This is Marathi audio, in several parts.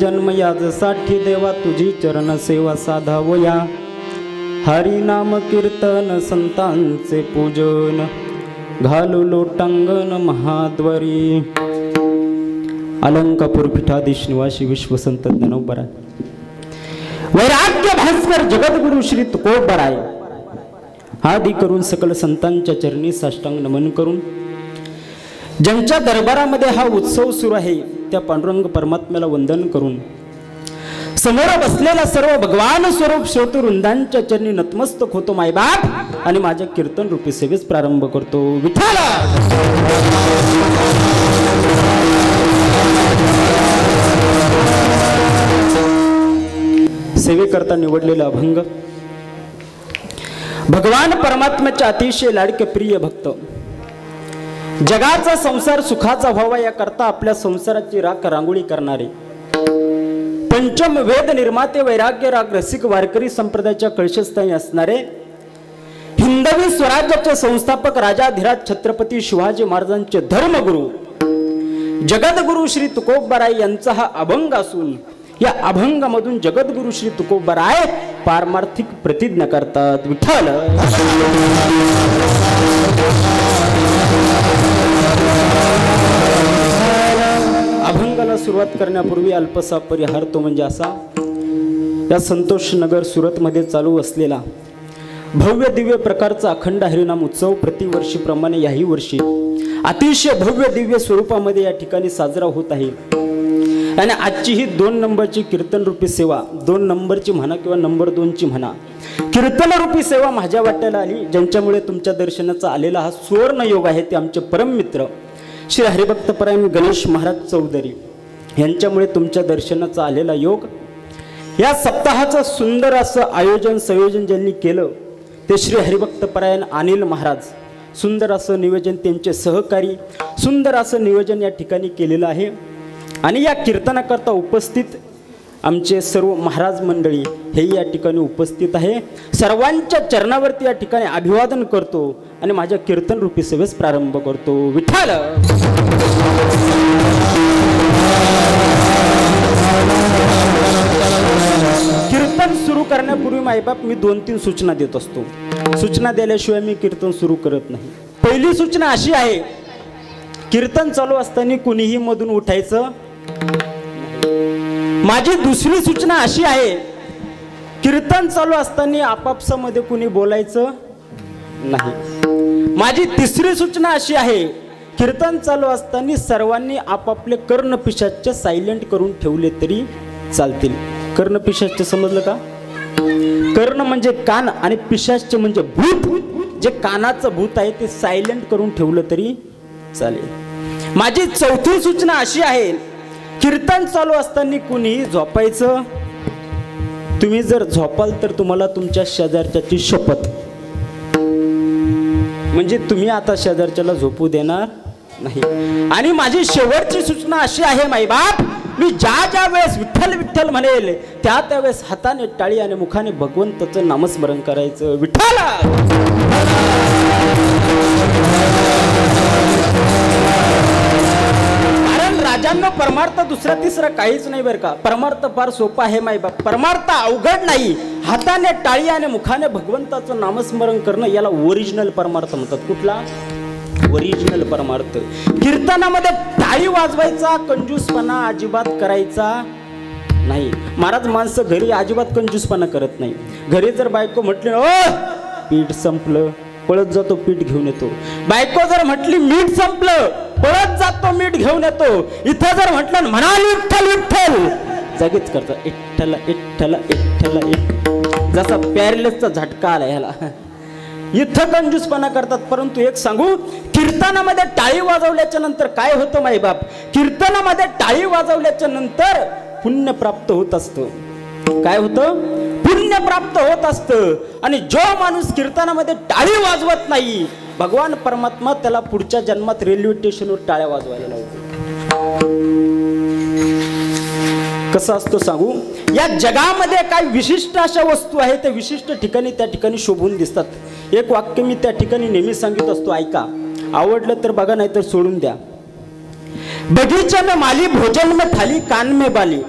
जन्म याजसाठी देवा तुझी चरण सेवा साधावया। हरी नाम कीर्तन संतांचे पूजन घालू लोटांगण महाद्वारी। अलंकापूर पीठाधीश निवासी विश्वसंत ज्ञानोबराय वैराग्य भास्कर जगद्गुरु श्री तुकोबराय आदी करून सकल संतांच्या चरणी साष्टांग नमन करून ज्यांच्या दरबारामध्ये हा उत्सव सुरू आहे त्या पांडुरंग परमात्म्याला वंदन करून समोर बसलेला सर्व भगवान स्वरूप श्रोतृवृंदांच्या चरणी नतमस्तक होतो मायबाप आणि माझ्या कीर्तन रूपी सेवेस प्रारंभ करतो। विठ्ठल सेवेकरता निवडलेला अभंग भगवान परमात्म्याचे अतिशय लाडके प्रिय भक्त जगाचा संसार सुखाचा व्हावा या करता आपल्या संसाराची राख रांगोळी करणारे पंचम वेद निर्माते वैराग्य राग रसिक वारकरी संप्रदायाच्या कळशस्थानी असणारे हिंदवी स्वराज्याचे संस्थापक राजाधिराज छत्रपती शिवाजी महाराजांचे धर्मगुरु जगद्गुरु श्री तुकोबराय यांचा हा अभंग असून या अभंगामधून जगद्गुरु श्री तुकोबराय पारमार्थिक प्रतिज्ञा करतात। विठ्ठल अभंगाला सुरुवात करण्यापूर्वी अल्पसा परिहार तो म्हणजे असा, या संतोष नगर सुरत मध्ये चालू असलेला भव्य दिव्य प्रकारचा अखंड हरिनाम उत्सव प्रतिवर्षीप्रमाणे याही वर्षी अतिशय भव्य दिव्य स्वरूपामध्ये या ठिकाणी साजरा होत आहे। आणि आजची ही 2 नंबरची कीर्तन रूपी सेवा 2 नंबरची म्हणा किंवा नंबर 2ची म्हणा कीर्तन रूपी सेवा माझ्या वाट्याला आली, ज्यांच्यामुळे तुमच्या दर्शनाचा आलेला हा सुवर्ण योग आहे ते आमचे परम मित्र श्री हरिभक्तपरायण गणेश महाराज चौधरी यांच्यामुळे तुमच्या दर्शनाचा आलेला योग। या सप्ताहाचं सुंदर असं आयोजन संयोजन ज्यांनी केलं ते श्री हरिभक्तपरायण अनिल महाराज, सुंदर असं नियोजन त्यांचे सहकारी सुंदर असं नियोजन या ठिकाणी केलेलं आहे। आणि या कीर्तनाकरता उपस्थित आमचे सर्व महाराज मंडळी हे या ठिकाणी उपस्थित आहे। सर्वांच्या चरणावरती या ठिकाणी अभिवादन करतो आणि माझ्या कीर्तन रूपी सेवेस प्रारंभ करतो। विठ्ठल कीर्तन सुरू करण्यापूर्वी मायबाप मी 2-3 सूचना देत असतो। सूचना दिल्याशिवाय मी कीर्तन सुरू करत नाही। पहिली सूचना अशी आहे, कीर्तन चालू असताना कुणीही मधून उठायचं। माझी दुसरी सूचना अशी आहे, कीर्तन चालू असताना आपापसामध्ये कुणी बोलायचं नाही। माझी तिसरी सूचना अशी आहे, कीर्तन चालू असताना सर्वांनी आपापले कर्णपिशाच सायलेंट करून ठेवले तरी चालतील। कर्णपिशाच समजलं का? कर्ण म्हणजे कान आणि पिशाच म्हणजे भूत, जे कानाचं भूत आहे ते सायलेंट करून ठेवलं तरी चालेल। माझी चौथी सूचना अशी आहे, कीर्तन चालू असताना कुणीही झोपायचं। तुम्ही जर झोपाल तर तुम्हाला तुमच्या शेजारच्याची शपथ, म्हणजे तुम्ही आता शेजारच्याला झोपू देणार नाही। आणि माझी शेवटची सूचना अशी आहे मायबाप, मी ज्या वेळेस विठ्ठल विठ्ठल म्हणेल त्या वेळेस हाताने टाळी आणि मुखाने भगवंताचं नामस्मरण करायचं। विठ्ठल राजांनो, परमार्थ दुसरा तिसरा काहीच नाही बरं का। परमार्थ फार सोपा आहे मायबाप, परमार्थ अवघड नाही। हाताने टाळी आणि मुखाने भगवंताचं नामस्मरण करणं याला ओरिजिनल परमार्थ म्हणतात। कुठला? ओरिजिनल परमार्थ। कीर्तनामध्ये टाळी वाजवायचा कंजूसपणा अजिबात करायचा नाही। महाराज माणसं घरी अजिबात कंजूसपणा करत नाही। घरी जर बायको म्हटली ओ पीठ संपलं, पळत जातो पीठ घेऊन येतो। बायको जर म्हटली मीठ संपलं, पळत जातो मीठ घेऊन येतो। इथं जर म्हटलं म्हणाली विठ्ठल विठ्ठल, जागीच करतो इठ्ठल इठ्ठल इठ्ठल। जसा पॅरालिसचा झटका आला ह्याला। इथं कंजूसपणा करतात। परंतु एक सांगू, कीर्तनामध्ये टाळी वाजवल्याच्या नंतर काय होतं मायबाप, कीर्तनामध्ये टाळी वाजवल्याच्या नंतर पुण्य प्राप्त होत असतं। काय होतं? पुण्य प्राप्त होत असतं। आणि जो माणूस कीर्तनामध्ये टाळी वाजवत नाही, भगवान परमात्मा त्याला पुढच्या जन्मात रेल्वे स्टेशनवर टाळ्या वाजवायला लावतो। कसं असतं सांगू, या जगामध्ये काही विशिष्ट अशा वस्तू आहेत त्या विशिष्ट ठिकाणी त्या ठिकाणी शोभून दिसतात। एक वाक्य मी त्या ठिकाणी नेहमी सांगित असतो, ऐका, आवडलं तर बघा नाही तर सोडून द्या। बगीचे में माली भोजन में थाली कान में बाली,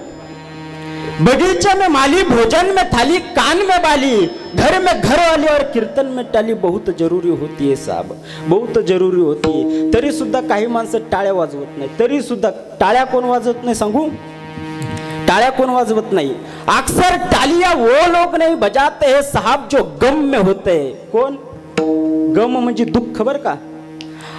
बगीचे में माली, भोजन में थाली, कान में बाली, घर में घर वाली और कीर्तन में टाली बहुत जरुरी होती है साहब, बहुत जरुरी होती है. तरी सुद्धा काही माणसं टाळ्या वाजवत नाही. तरी सुद्धा टाळ्या कोण वाजवत नाही सांगू? टाळ्या कोण वाजवत नाही? अक्सर टालियां वो लोग नहीं बजाते हैं साहब जो गम में होते हैं. कोण? गम म्हणजे दुःख बर का.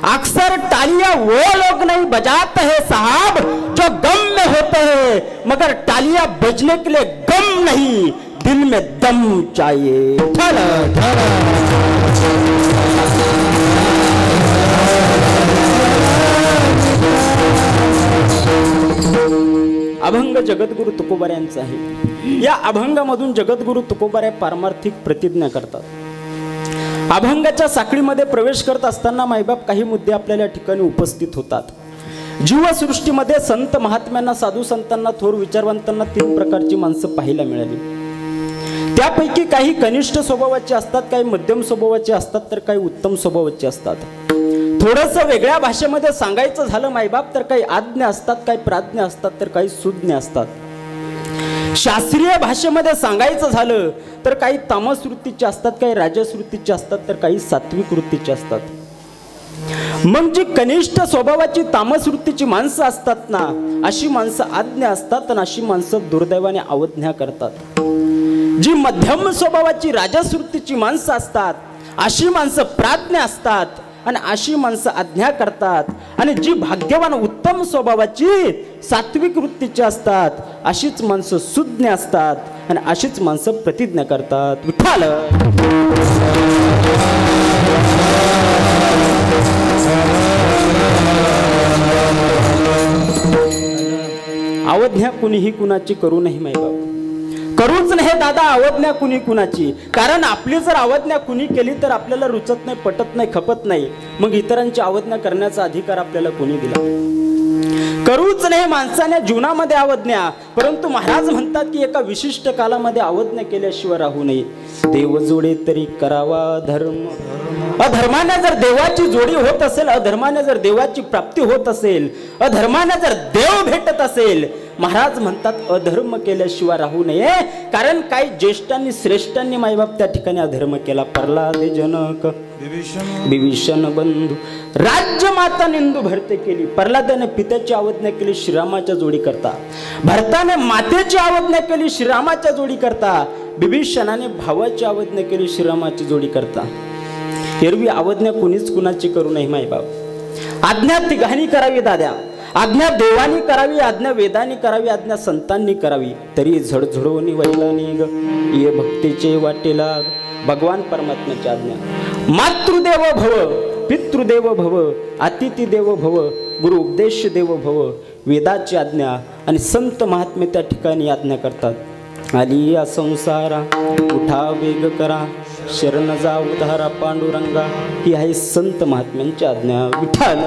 अक्सर टालियां वो लोग नहीं बजाते हैं साहब जो गम में होते हैं, मगर टालियां बजने के लिए गम नहीं, दिल में दम चाहिए. अभंग जगद्गुरु तुकोबाऱ्यांचा आहे. या अभंगामधून जगद्गुरु तुकोबाऱ्या पारमार्थिक प्रतिज्ञा करतात. अभंगाच्या साखळीमध्ये प्रवेश करत असताना मायबाप काही मुद्दे आपल्याला या ठिकाणी उपस्थित होतात. जीवसृष्टीमध्ये संत महात्म्यांना, साधू संतांना, थोर विचारवंतांना 3 प्रकारची माणसं पाहायला मिळाली. त्यापैकी काही कनिष्ठ स्वभावाचे असतात, काही मध्यम स्वभावाचे असतात, तर काही उत्तम स्वभावाचे असतात. थोडंसं वेगळ्या भाषेमध्ये सांगायचं झालं मायबाप तर काही आज्ञ असतात, काही प्राज्ञ असतात, तर काही सुज्ञ असतात. शास्त्रीय भाषेमध्ये सांगायचं झालं तर काही तामस वृत्तीचे असतात, काही राजस वृत्तीचे असतात, तर काही सात्विक वृत्तीचे असतात. मग जी कनिष्ठ स्वभावाची तामस वृत्तीची माणसं असतात ना, अशी माणसं आज्ञा असतात आणि अशी माणसं दुर्दैवाने अवज्ञा करतात. जी मध्यम स्वभावाची राजस वृत्तीची माणसं असतात, अशी माणसं प्राज्ञ असतात आणि अशी माणसं आज्ञा करतात. आणि जी भाग्यवान उत्तम स्वभावाची सात्विक वृत्तीची असतात, अशीच माणसं सुज्ञ असतात आणि अशीच माणसं प्रतिज्ञा करतात. विठ्ठल अवज्ञा कुणीही कुणाची करू नाही मायबाप, करूच नाही दादा अवज्ञा कुणी कुणाची. कारण आपली जर अवज्ञा कुणी केली तर आपल्याला रुचत नाही, पटत नाही, खपत नाही. मग इतरांची अवज्ञा करण्याचा अधिकार आपल्याला कोणी दिला? करूच नाही माणसाने जीवनामध्ये अवज्ञा. परंतु महाराज म्हणतात की एका विशिष्ट कालामध्ये अवज्ञा केल्याशिवाय राहू नये. देव जोडे तरी करावा धर्म. अधर्माने जर देवाची जोडी होत असेल, अधर्माने जर देवाची प्राप्ती होत असेल, अधर्माने जर देव भेटत असेल, महाराज म्हणतात अधर्म केल्याशिवाय राहू नये. कारण काही ज्येष्ठांनी श्रेष्ठांनी मायबाप त्या ठिकाणी अधर्म केला. प्रल्हाद जनक विभीषण बंधू राज्य माता निंदू भरते केली. प्रल्हादाने पित्याची अवज्ञा केली, श्रीरामाच्या जोडी करता. भरताने मातेची अवज्ञा केली, श्रीरामाच्या जोडी करता. विभीषणाने भावाची अवज्ञा केली, श्रीरामाची जोडी करता. एरवी अवज्ञा कुणीच कुणाची करू नये मायबाप. आज्ञा तिघांनी करावी दाद्या. आज्ञा देवानी करावी, आज्ञा वेदानी करावी, आज्ञा संतांनी करावी. तरी झडझडवणी वैला निग ये भक्तीचे वाटे लाग. भगवान परमात्म्याची आज्ञा. मातृदेव भव, पितृदेव भव, अतिथी देव भव, गुरु उपदेश देव भव. वेदाची आज्ञा आणि संत महात्मे त्या ठिकाणी आज्ञा करतात. आली या संसारा उठा वेग करा, शरण जा उधारा पांडुरंगा. ही आहे संत महात्म्यांची आज्ञा. विठ्ठल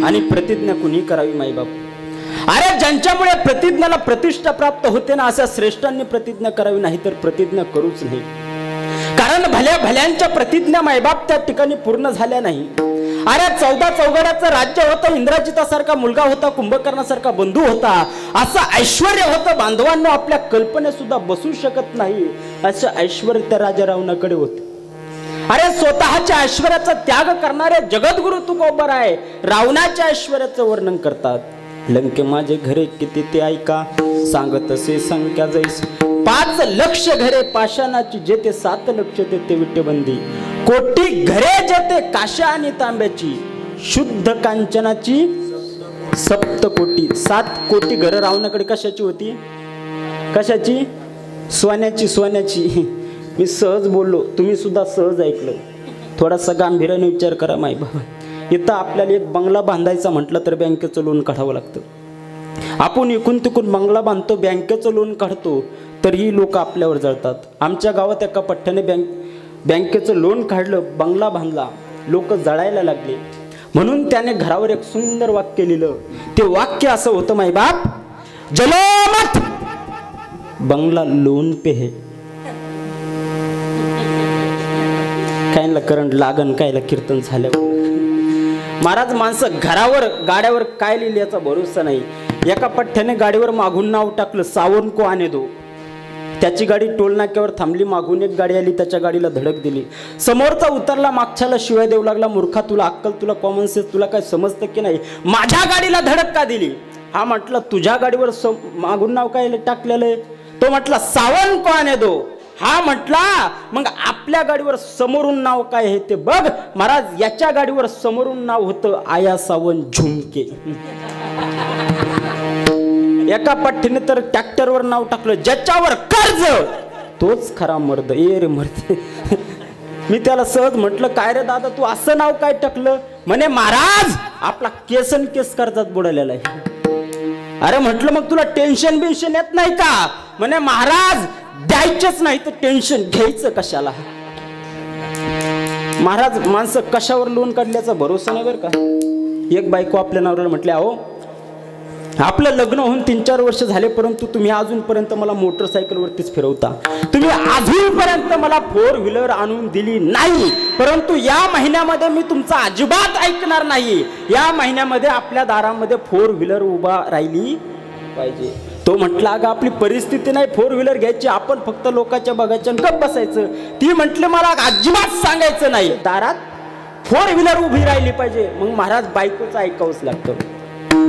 आणि प्रतिज्ञा कुणी करावी माईबाप? अरे ज्यांच्यामुळे प्रतिज्ञाला प्रतिष्ठा प्राप्त होते ना, अशा श्रेष्ठांनी प्रतिज्ञा करावी, नाही तर प्रतिज्ञा करूच नाही. कारण भल्या भल्यांच्या प्रतिज्ञा मायबाप त्या ठिकाणी पूर्ण झाल्या नाही. अरे 14 चौघड्याचं राज्य होतं, इंद्रजितासारखा मुलगा होता, कुंभकर्णासारखा बंधू होता, असं ऐश्वर्य होतं. बांधवांनो आपल्या कल्पने सुद्धा बसू शकत नाही असं ऐश्वर्य त्या राजा रावणाकडे होते. अरे स्वतःच्या ऐश्वर्याचा त्याग करणारे जगद्गुरु तुकोबाराय रावणाच्या ऐश्वर्याचं वर्णन करतात. लंके माझे घरे किती ते ऐका, सांगत असे संख्या जैस. 5 लक्ष घरे पाषाणाची, जेते 7 लक्ष ते विटेबंदी. कोटी घरे जेते काशा आणि तांब्याची, शुद्ध कांचनाची 7 कोटी. 7 कोटी घरं रावणाकडे कशाची होती? कशाची? सोन्याची. सोन्याची. मी सहज बोललो, तुम्ही सुद्धा सहज ऐकलं. थोडासा गांभीर्याने विचार करा माय बाबा. इथं आपल्याला एक बंगला बांधायचा म्हटलं तर बँकेचं लोन काढावं लागतं. आपण इकून तिकून बंगला बांधतो, बँकेचं लोन काढतो, तरीही लोक आपल्यावर जळतात. आमच्या गावात एका पठ्ठ्याने बँकेचं लोन काढलं, बंगला बांधला, लोक जळायला लागले. म्हणून त्याने घरावर एक सुंदर वाक्य लिहिलं. ते वाक्य असं होतं माय बाप, जलोमत बंगला लोन पे है. कायला करंट लागन, कायला कीर्तन झाल्यावर. महाराज माणसं घरावर गाड्यावर काय लिहिलं याचा भरोसा नाही. एका पठ्ठ्याने गाडीवर मागून नाव टाकलं, सावन को आने दो. त्याची गाडी टोल नाक्यावर थांबली, मागून एक गाडी आली, त्याच्या गाडीला धडक दिली. समोरचा उतरला, मागच्याला शिवाय देऊ लागला, मूर्खा तुला अक्कल, तुला कॉमन सेन्स, तुला काय समजतं की नाही, माझ्या गाडीला धडक का दिली. हा म्हटलं तुझ्या गाडीवर मागून नाव काय टाकलेलं आहे. तो म्हटला सावन को आने दो. हा म्हटला मग आपल्या गाडीवर समोरून नाव काय आहे ते बघ. महाराज याच्या गाडीवर समोरून नाव होतं आया सावन झुमके. एका पठ्ठीने तर ट्रॅक्टरवर नाव टाकलं, ज्याच्यावर कर्ज तोच खरा मर्द. ए रे मर्द. मी त्याला सहज म्हटलं काय रे दादा तू असं नाव काय टाकलं. म्हणे महाराज आपला केसन केस कर्जात बुडालेला आहे. अरे म्हटलं मग तुला टेन्शन बिन्शन येत नाही का. म्हणे महाराज द्यायचंच नाही तर टेन्शन घ्यायचं कशाला. महाराज माणसं कशावर लोन काढल्याचा भरोसा नाही बरं का. एक बायको आपल्या नवऱ्याला म्हटले, अहो आपलं लग्न होऊन 3-4 वर्ष झाले, परंतु तुम्ही अजूनपर्यंत मला मोटरसायकलवरतीच फिरवता. तुम्ही अजूनपर्यंत मला 4 व्हीलर आणून दिली नाही, परंतु या महिन्यामध्ये मी तुमचा अजिबात ऐकणार नाही. या महिन्यामध्ये आपल्या दारामध्ये 4 व्हीलर उभा राहिली पाहिजे. तो म्हटला अगं आपली परिस्थिती नाही 4 व्हीलर घ्यायची, आपण फक्त लोकांच्या बघायचं गप बसायचं. ती म्हटले मला अजिबात सांगायचं नाही, दारात 4 व्हीलर उभी राहिली पाहिजे. मग महाराज बायकोचं ऐकावंच लागतं,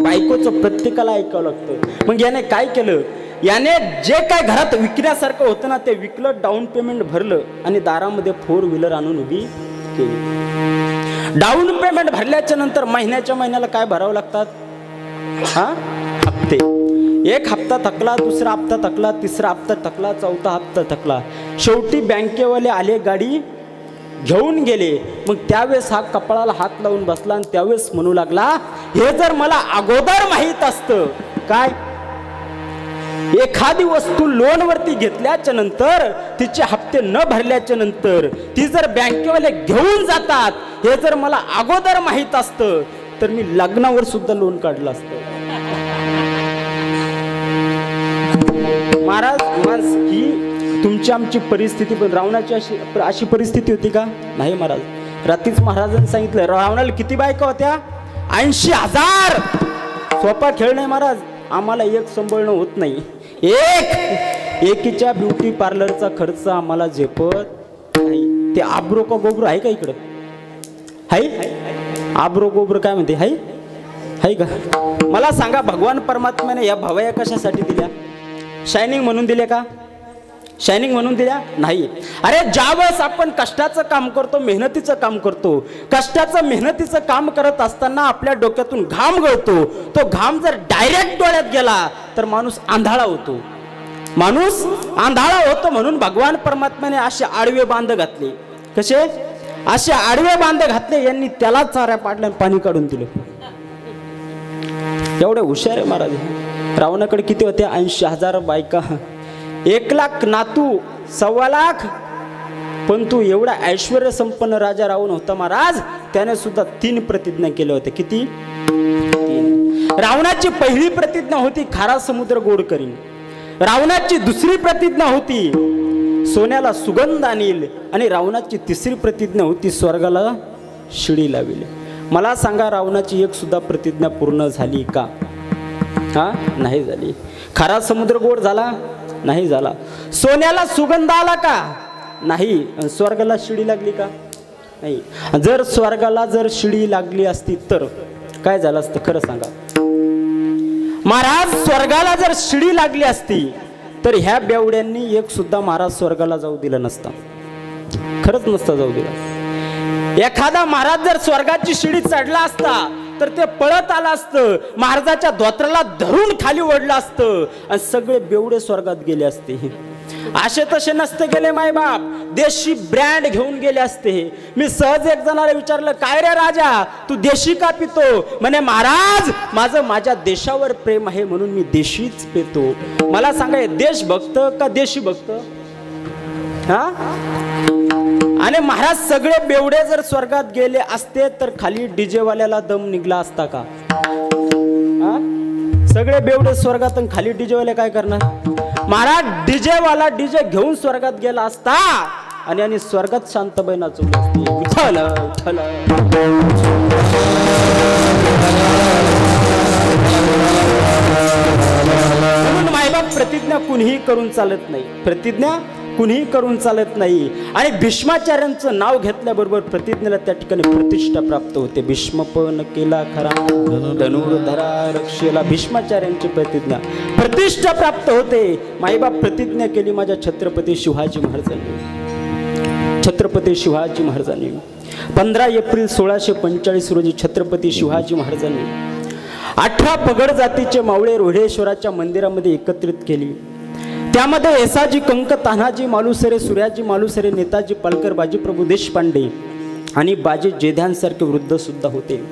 बायकोचं प्रत्येकाला ऐकावं लागतं. मग याने काय केलं, याने जे काय घरात विकण्यासारखं होतं ना ते विकलं, डाऊन पेमेंट भरलं आणि दारामध्ये 4 व्हीलर आणून उभी केली. डाऊन पेमेंट भरल्याच्या नंतर महिन्याला काय भरावं लागतात, हा हप्ते. एक हप्ता थकला, दुसरा हप्ता थकला, तिसरा हप्ता थकला, चौथा हप्ता थकला. शेवटी बँकेवाले आले, गाडी घेऊन गेले. मग त्यावेळेस हा कपाळाला हात लावून बसला आणि त्यावेळेस म्हणू लागला, हे जर मला अगोदर माहित असतं. काय, एखादी वस्तू लोन वरती घेतल्याच्या नंतर तिचे हप्ते न भरल्याच्या नंतर ती जर बँकेवाले घेऊन जातात, हे जर मला अगोदर माहित असतं तर मी लग्नावर सुद्धा लोन काढलं असतं. महाराज माणस ही तुमची आमची परिस्थिती, पण रावणाची अशी परिस्थिती होती का नाही. महाराज रात्रीच महाराजांनी सांगितलं, रावणाला किती बायका होत्या, 80,000. सोपा खेळ नाही महाराज. आम्हाला एक सांभाळणं होत नाही. एकीच्या ब्युटी पार्लरचा खर्च आम्हाला झेपत नाही. ते आब्रो का गोब्रो आहे का इकडं, हाय आब्रो गोब्रो काय म्हणते, हाय का. मला सांगा भगवान परमात्म्याने या भवया कशासाठी दिल्या, शायनिंग म्हणून दिले का, शायनिंग म्हणून दिल्या नाही. अरे ज्यावेळेस आपण कष्टाचं काम करतो, मेहनतीचं काम करतो, कष्टाचं मेहनतीचं काम करत असताना आपल्या डोक्यातून घाम गळतो. तो घाम जर डायरेक्ट डोळ्यात गेला तर माणूस आंधळा होतो, माणूस आंधळा होतो. म्हणून भगवान परमात्म्याने असे आडवे बांध घातले. कसे, असे आडवे बांध घातले. यांनी त्याला चाऱ्या पाडल्या, पाणी काढून दिलं. एवढे हुशार आहे महाराज. रावणाकडे किती होत्या, 80,000 बायका, 1,00,000 नातू, 1,25,000. पण तू एवढा ऐश्वर्य संपन्न राजा रावण होता महाराज, त्याने सुद्धा 3 प्रतिज्ञा केल्या होत्या. किती, 3. रावणाची पहिली प्रतिज्ञा होती खारा समुद्र गोड करीन. रावणाची दुसरी प्रतिज्ञा होती सोन्याला सुगंध आणील. आणि रावणाची तिसरी प्रतिज्ञा होती स्वर्गाला शिडी लावेल. मला सांगा रावणाची एक सुद्धा प्रतिज्ञा पूर्ण झाली का, हा नाही झाली. खारा समुद्र गोड झाला नाही झाला. सोन्याला सुगंध आला का नाही. स्वर्गाला शिडी लागली का नाही. जर स्वर्गाला जर शिडी लागली असती तर काय झालं असतं खरं सांगा महाराज. स्वर्गाला जर शिडी लागली असती तर ह्या बेवड्यांनी एक सुद्धा महाराज स्वर्गाला जाऊ दिलं नसता, खरंच नसता जाऊ दिला. एखादा महाराज जर स्वर्गाची शिडी चढला असता तर ते पळत आलं असतं, महाराजाच्या धोत्राला धरून खाली ओढलं असतं आणि सगळे बेवडे स्वर्गात गेले असते. असे तसे नसते गेले मायबाप, देशी ब्रँड घेऊन गेले असते. मी सहज एक जणाला विचारलं, काय रे राजा तू देशी का पितो. म्हणे महाराज माझं माझ्या देशावर प्रेम आहे म्हणून मी देशीच पितो. मला सांगा देशभक्त का देशी भक्त, हा. आणि महाराज सगळे बेवडे जर स्वर्गात गेले असते तर खाली डीजे वाल्याला दम निघला असता का, हा. सगळे बेवडे स्वर्गात खाली डीजे वाले काय करणार. महाराज डीजे वाला डीजे घेऊन स्वर्गात गेला असता आणि स्वर्गात शांतबाई नाचवली असती. विठ्ठल विठ्ठल. म्हणून मायबाप प्रतिज्ञा कुणीही करून चालत नाही. प्रतिज्ञा कुणीही करून चालत नाही. आणि भीष्माचार्यांचं नाव घेतल्याबरोबर प्रतिज्ञेला त्या ठिकाणी प्रतिष्ठा प्राप्त होते. भीष्मपण केला खरा धनुर्धरा रक्षेला. भीष्माचार्यांची प्रतिष्ठा प्राप्त होते. माईबाप प्रतिज्ञा केली माझ्या छत्रपती शिवाजी महाराजांनी. छत्रपती शिवाजी महाराजांनी 15 एप्रिल 1645 रोजी छत्रपती शिवाजी महाराजांनी 18 पगड जातीचे मावळे रोहिडेश्वराच्या मंदिरामध्ये एकत्रित केली. त्यामध्ये येसाजी कंक, तान्हाजी मालुसरे, सूर्याजी मालुसरे, नेताजी पालकर, बाजीप्रभू देशपांडे आणि बाजी जेध्यांसारखे वृद्ध सुद्धा होते.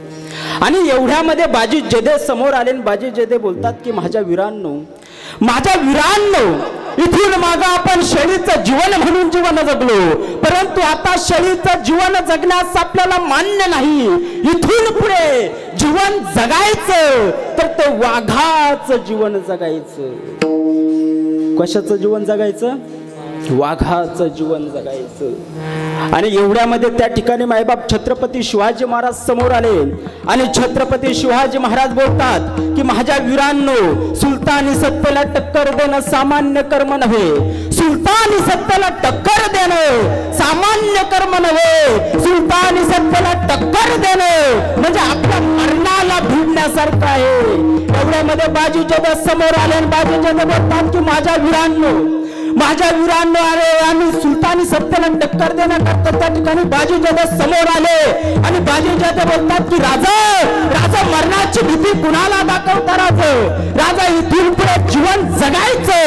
आणि एवढ्यामध्ये बाजी जेधे समोर आले. बाजी जेधे बोलतात की माझ्या वीरांनो, इथून मागे आपण शैलीचं जीवन म्हणून जीवन जगलो, परंतु आता शैलीचं जीवन जगण्यास आपल्याला मान्य नाही. इथून पुढे जीवन जगायचं तर ते वाघाचं जीवन जगायचं. कशाचं जीवन जगायचं? वाघाचं जीवन जगायचं. आणि एवढ्यामध्ये त्या ठिकाणी मायबाप छत्रपती शिवाजी महाराज समोर आले. आणि छत्रपती शिवाजी महाराज बोलतात की माझ्या वीरांनो, सुलतानी सत्तेला टक्कर देणं सामान्य कर्म नव्हे. सुलतानी सत्तेला टक्कर देणं सामान्य कर्म नव्हे. सुलतानी सत्तेला टक्कर देणं म्हणजे आपल्या मरणाला भिडण्यासारखं आहे. एवढ्यामध्ये बाजी जेव्हा समोर आले आणि बाजी जेव्हा बोलतात की माझ्या वीरांनो अरे आम्ही सुलतानी सत्तेला टक्कर देण्याकरता त्या ठिकाणी बाजी जेव्हा समोर आले. आणि बाजी जेव्हा बोलतात की राजा मरणाची भीती कुणाला दाखवता? राजा इथून पुढे जीवन जगायचं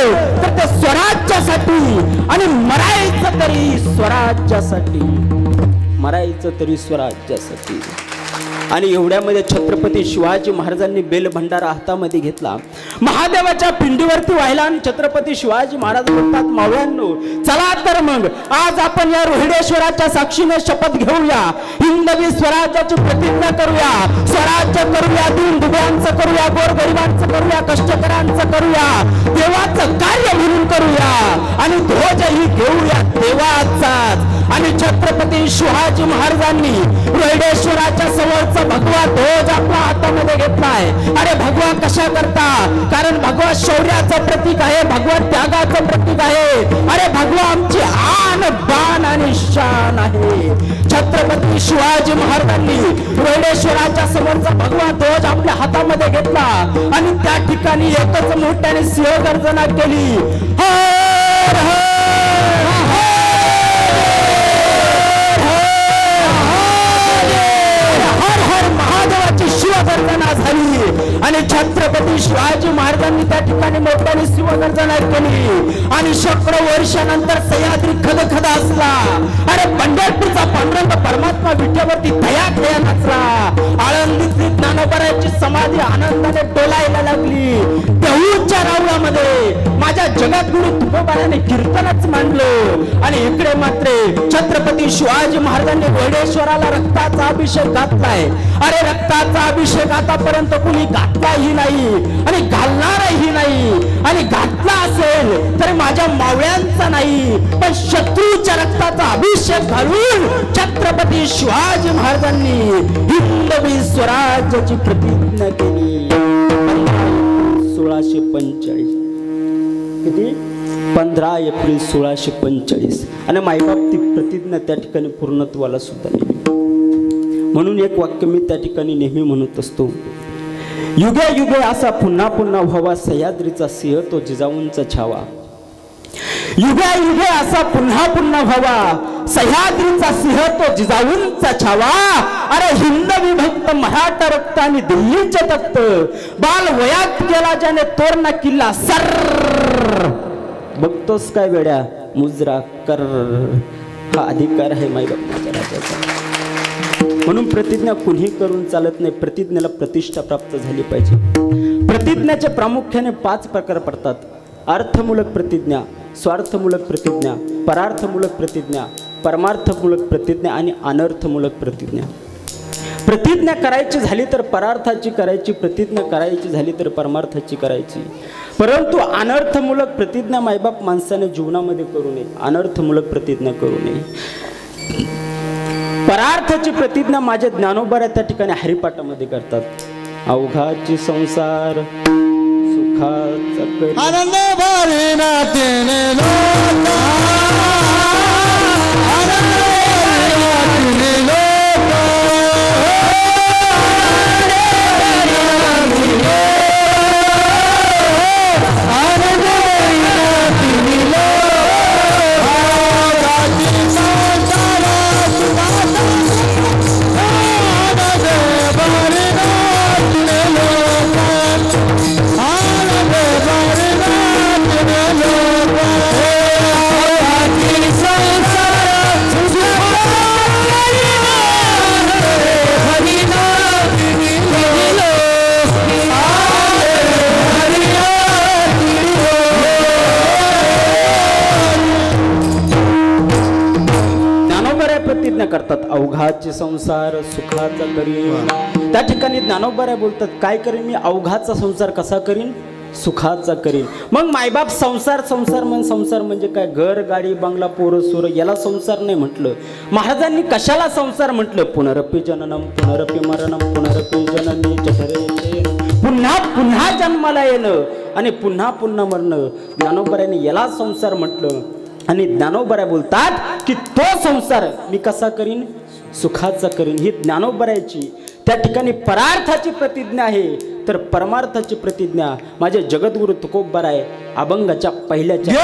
तर ते स्वराज्यासाठी आणि मरायचं तरी स्वराज्यासाठी. आणि एवढ्यामध्ये छत्रपती शिवाजी महाराजांनी बेलभंडारा हातामध्ये घेतला. महादेवाच्या पिंडीवरती व्हायला. आणि छत्रपती शिवाजी महाराज बोलतात मावळ्यांनो, चला तर मग आज आपण या रोहिडेश्वराच्या साक्षीने शपथ घेऊया. हिंदवी स्वराज्याची प्रतिज्ञा करूया. स्वराज्य करूया, दीन दुबळ्यांचं करूया, गोरगरिबांचं करूया, कष्टकऱ्यांचं करूया, देवाचं कार्य म्हणून करूया. आणि ध्वजही घेऊया देवाचाच. आणि छत्रपती शिवाजी महाराजांनी रोहिडेश्वराच्या समोरचा भगवा ध्वज आपल्या हातामध्ये घेतलाय. अरे भगवा कशा करता? कारण भगवा शौर्याचं प्रतीक आहे, भगवा त्यागाचं प्रतीक आहे. अरे भगवा आमची आन बाण आणि शान आहे. छत्रपती शिवाजी महाराजांनी रोहिडेश्वराच्या समोरचा भगवा ध्वज आपल्या हातामध्ये घेतला. आणि त्या ठिकाणी एकच मोठ्याने सिंहगर्जना केली. हर हर शिवगर्जना झाली. आणि छत्रपती शिवाजी महाराजांनी त्या ठिकाणी मोठ्याने शिवगर्जना केली. आणि शेकडो वर्षानंतर सह्याद्री खदखद असला. अरे पंढरपूरचा पांडुरंग परमात्मा विठ्यावरती दया नाचला. आळंदीतली ज्ञानोबाराची समाधी आनंदाने डोलायला लागली. देहूच्या रावळामध्ये माझ्या जगद्गुरु तुकोबाराने कीर्तनच मांडलं. आणि इकडे मात्र छत्रपती शिवाजी महाराजांनी रोहिडेश्वराला रक्ताचा अभिषेक घातलाय. अरे रक्ताचा अभिषेक आतापर्यंत कुणी घातलाही नाही आणि घालणारही नाही. आणि घातला असेल तर माझ्या मावळ्यांचा नाही, पण शत्रूच्या रक्ताचा अभिषेक घालून छत्रपती शिवाजी महाराजांनी हिंदवी स्वराज्याची प्रतिज्ञा केली. 1645 किती 15 एप्रिल 1645. आणि माईबाप ती प्रतिज्ञा त्या ठिकाणी पूर्णत्वाला सुद्धा नेली. म्हणून एक वाक्य मी त्या ठिकाणी नेहमी म्हणत असतो, युगे युगे असा पुन्हा पुन्हा व्हावा सह्याद्रीचा सिंह तो जिजाऊंचा छावा. युगे युगे असा पुन्हा पुन्हा व्हावा सह्याद्रीचा सिंह तो जिजाऊंचा छावा. अरे हिंदवी भक्त मराठा रक्त आणि दिल्लीचे तख्त बाल वयात गेला ज्याने तोरणा किल्ला सर. बघतोस काय वेड्या मुजरा कर. हा अधिकार आहे माईबापाच्या राजाचा. म्हणून प्रतिज्ञा कुणी करून चालत नाही. प्रतिज्ञेला प्रतिष्ठा प्राप्त झाली पाहिजे. प्रतिज्ञाचे प्रामुख्याने 5 प्रकार पडतात. अर्थमूलक प्रतिज्ञा, स्वार्थमूलक प्रतिज्ञा, परार्थमूलक प्रतिज्ञा, परमार्थमूलक प्रतिज्ञा आणि अनर्थमूलक प्रतिज्ञा. प्रतिज्ञा करायची झाली तर परार्थाची करायची, प्रतिज्ञा करायची झाली तर परमार्थाची करायची. परंतु अनर्थमूलक प्रतिज्ञा मायबाप माणसाने जीवनामध्ये करू नये. अनर्थमूलक प्रतिज्ञा करू नये. परार्थाची प्रतिज्ञा माझ्या ज्ञानोबाऱ्या त्या ठिकाणी हरिपाठामध्ये करतात. अवघाची संसार सुखाचा करी आनंद भरे नातेने लोका, आनंद भरे नातेने लोका, आनंद भरे नातेने लोका, अवघाची संसार सुखाचा, आनंद भरे नातेने लोका, आनंद भरे नातेने लोका, अवघाची संसार सुखाचा, आनंद भरे नातेने लोका, आनंद ज्ञानोबाऱ्या प्रतिज्ञा करतात. अवघाचे संसार सुखाचा करीन. त्या ठिकाणी ज्ञानोबाऱ्या बोलतात काय करीन मी? अवघाचा संसार कसा करीन? सुखाचा करीन. मग मायबाप संसार संसार संसार म्हणजे काय? घर गाडी बंगला पोरं सोर याला संसार नाही म्हटलं. महाराजांनी कशाला संसार म्हटलं? पुनरपी जननम पुनरपी मरणम पुनरपी जननी जठरे, पुन्हा पुन्हा जन्माला येणं आणि पुन्हा पुन्हा मरणं. ज्ञानोबाऱ्याने याला संसार म्हटलं. आणि ज्ञानोबाऱ्या बोलतात की तो संसार मी कसा करीन? सुखाचा करीन. ही ज्ञानोबाऱ्याची त्या ठिकाणी परार्थाची प्रतिज्ञा आहे. तर परमार्थाची प्रतिज्ञा माझे जगद्गुरु तुकोबराय अभंगाच्या पहिल्याच्या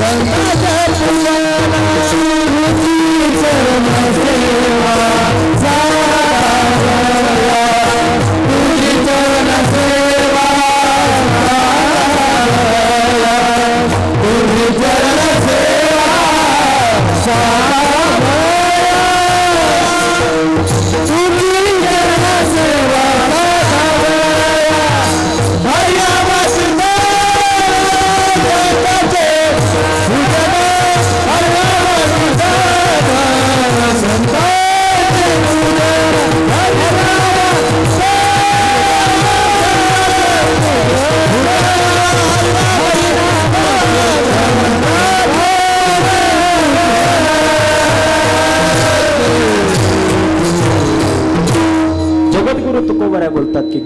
Bye.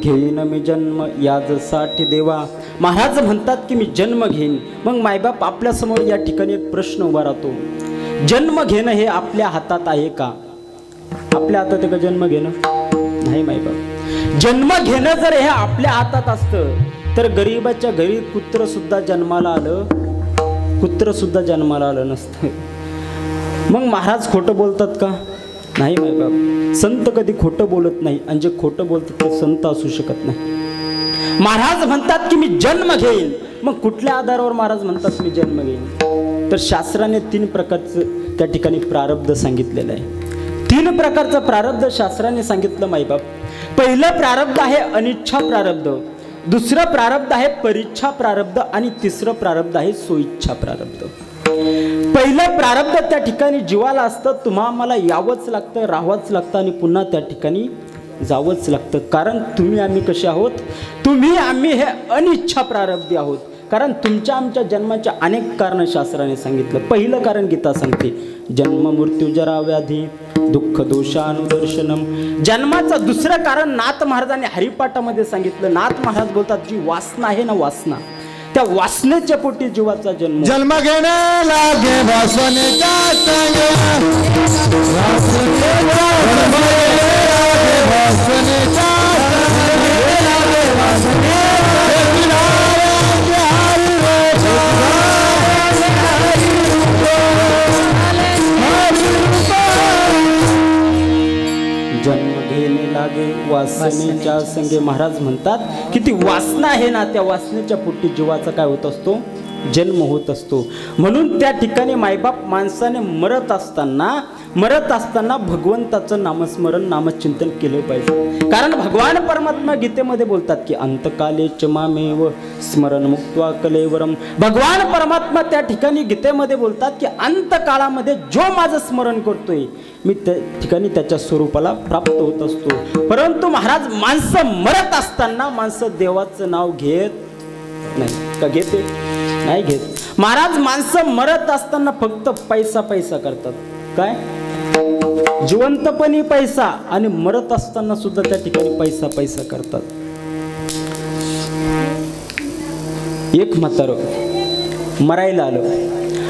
घेईन मी जन्म याजसाठी देवा. महाराज म्हणतात की मी जन्म घेईन. मग मायबाप आपल्यासमोर या ठिकाणी एक प्रश्न उभा राहतो. जन्म घेणं हे आपल्या हातात आहे का? आपल्या हातात आहे का जन्म घेणं? नाही मायबाप. जन्म घेणं जर हे आपल्या हातात असतं तर गरीबाच्या घरी कुत्र सुद्धा जन्माला आलं नसतं. मग महाराज खोटं बोलतात का? नाही मायबाप. संत कधी खोटं बोलत नाही आणि जे खोटं बोलतात ते संत असू शकत नाही. महाराज म्हणतात की मी जन्म घेईन. मग कुठल्या आधारावर महाराज म्हणतात मी जन्म घेईन? तर शास्त्राने 3 प्रकारचं त्या ठिकाणी प्रारब्ध सांगितलेलं आहे. 3 प्रकारचं प्रारब्ध शास्त्राने सांगितलं मायबाप. पहिलं प्रारब्ध आहे अनिच्छा प्रारब्ध, दुसरं प्रारब्ध आहे परीच्छा प्रारब्ध आणि तिसरं प्रारब्ध आहे सोइच्छा प्रारब्ध. पहिलं प्रारब्ध त्या ठिकाणी जीवाला असतं. तुम्हा मला यावंच लागतं, राहावंच लागतं आणि पुन्हा त्या ठिकाणी जावंच लागतं. कारण तुम्ही आम्ही कसे आहोत? तुम्ही आम्ही हे अनिच्छा प्रारब्धी आहोत. कारण तुमच्या आमच्या जन्माच्या अनेक कारणं शास्त्राने सांगितलं. पहिलं कारण गीता सांगते, जन्म मृत्यू जरा व्याधी दुःख दोषानुदर्शनम. जन्माचं दुसरं कारण नाथ महाराजांनी हरिपाठामध्ये सांगितलं. नाथ महाराज बोलतात जी वासना आहे ना, वासना, त्या वासनेच्या पोटी जीवाचा जन्म घेणे लागे वासनेच्या संगे. जन्म घेणे लागे वासनेच्या संगे. महाराज म्हणतात की ती वासना आहे ना, त्या वासनेच्या पोटी जीवाचा काय होत असतो? जन्म होत असतो. म्हणून त्या ठिकाणी मायबाप माणसाने मरत असताना भगवंताचं नामस्मरण नामचिंतन केलं पाहिजे. कारण भगवान परमात्मा गीतेमध्ये बोलतात की अंतकाले च मामेव स्मरण मुक्त्वा कलेवरम. भगवान परमात्मा त्या ठिकाणी गीतेमध्ये बोलतात की अंतकाळामध्ये जो माझं स्मरण करतोय मी त्या ठिकाणी त्याच्या स्वरूपाला प्राप्त होत असतो. परंतु महाराज माणसं मरत असताना माणसं देवाचं नाव घेत नाही का? घेते? नाही घेत. महाराज माणसं मरत असताना फक्त पैसा पैसा करतात. काय? जिवंतपणी पैसा आणि मरत असताना सुद्धा त्या ठिकाणी पैसा पैसा करतात. एक म्हातारं मरायला आलं.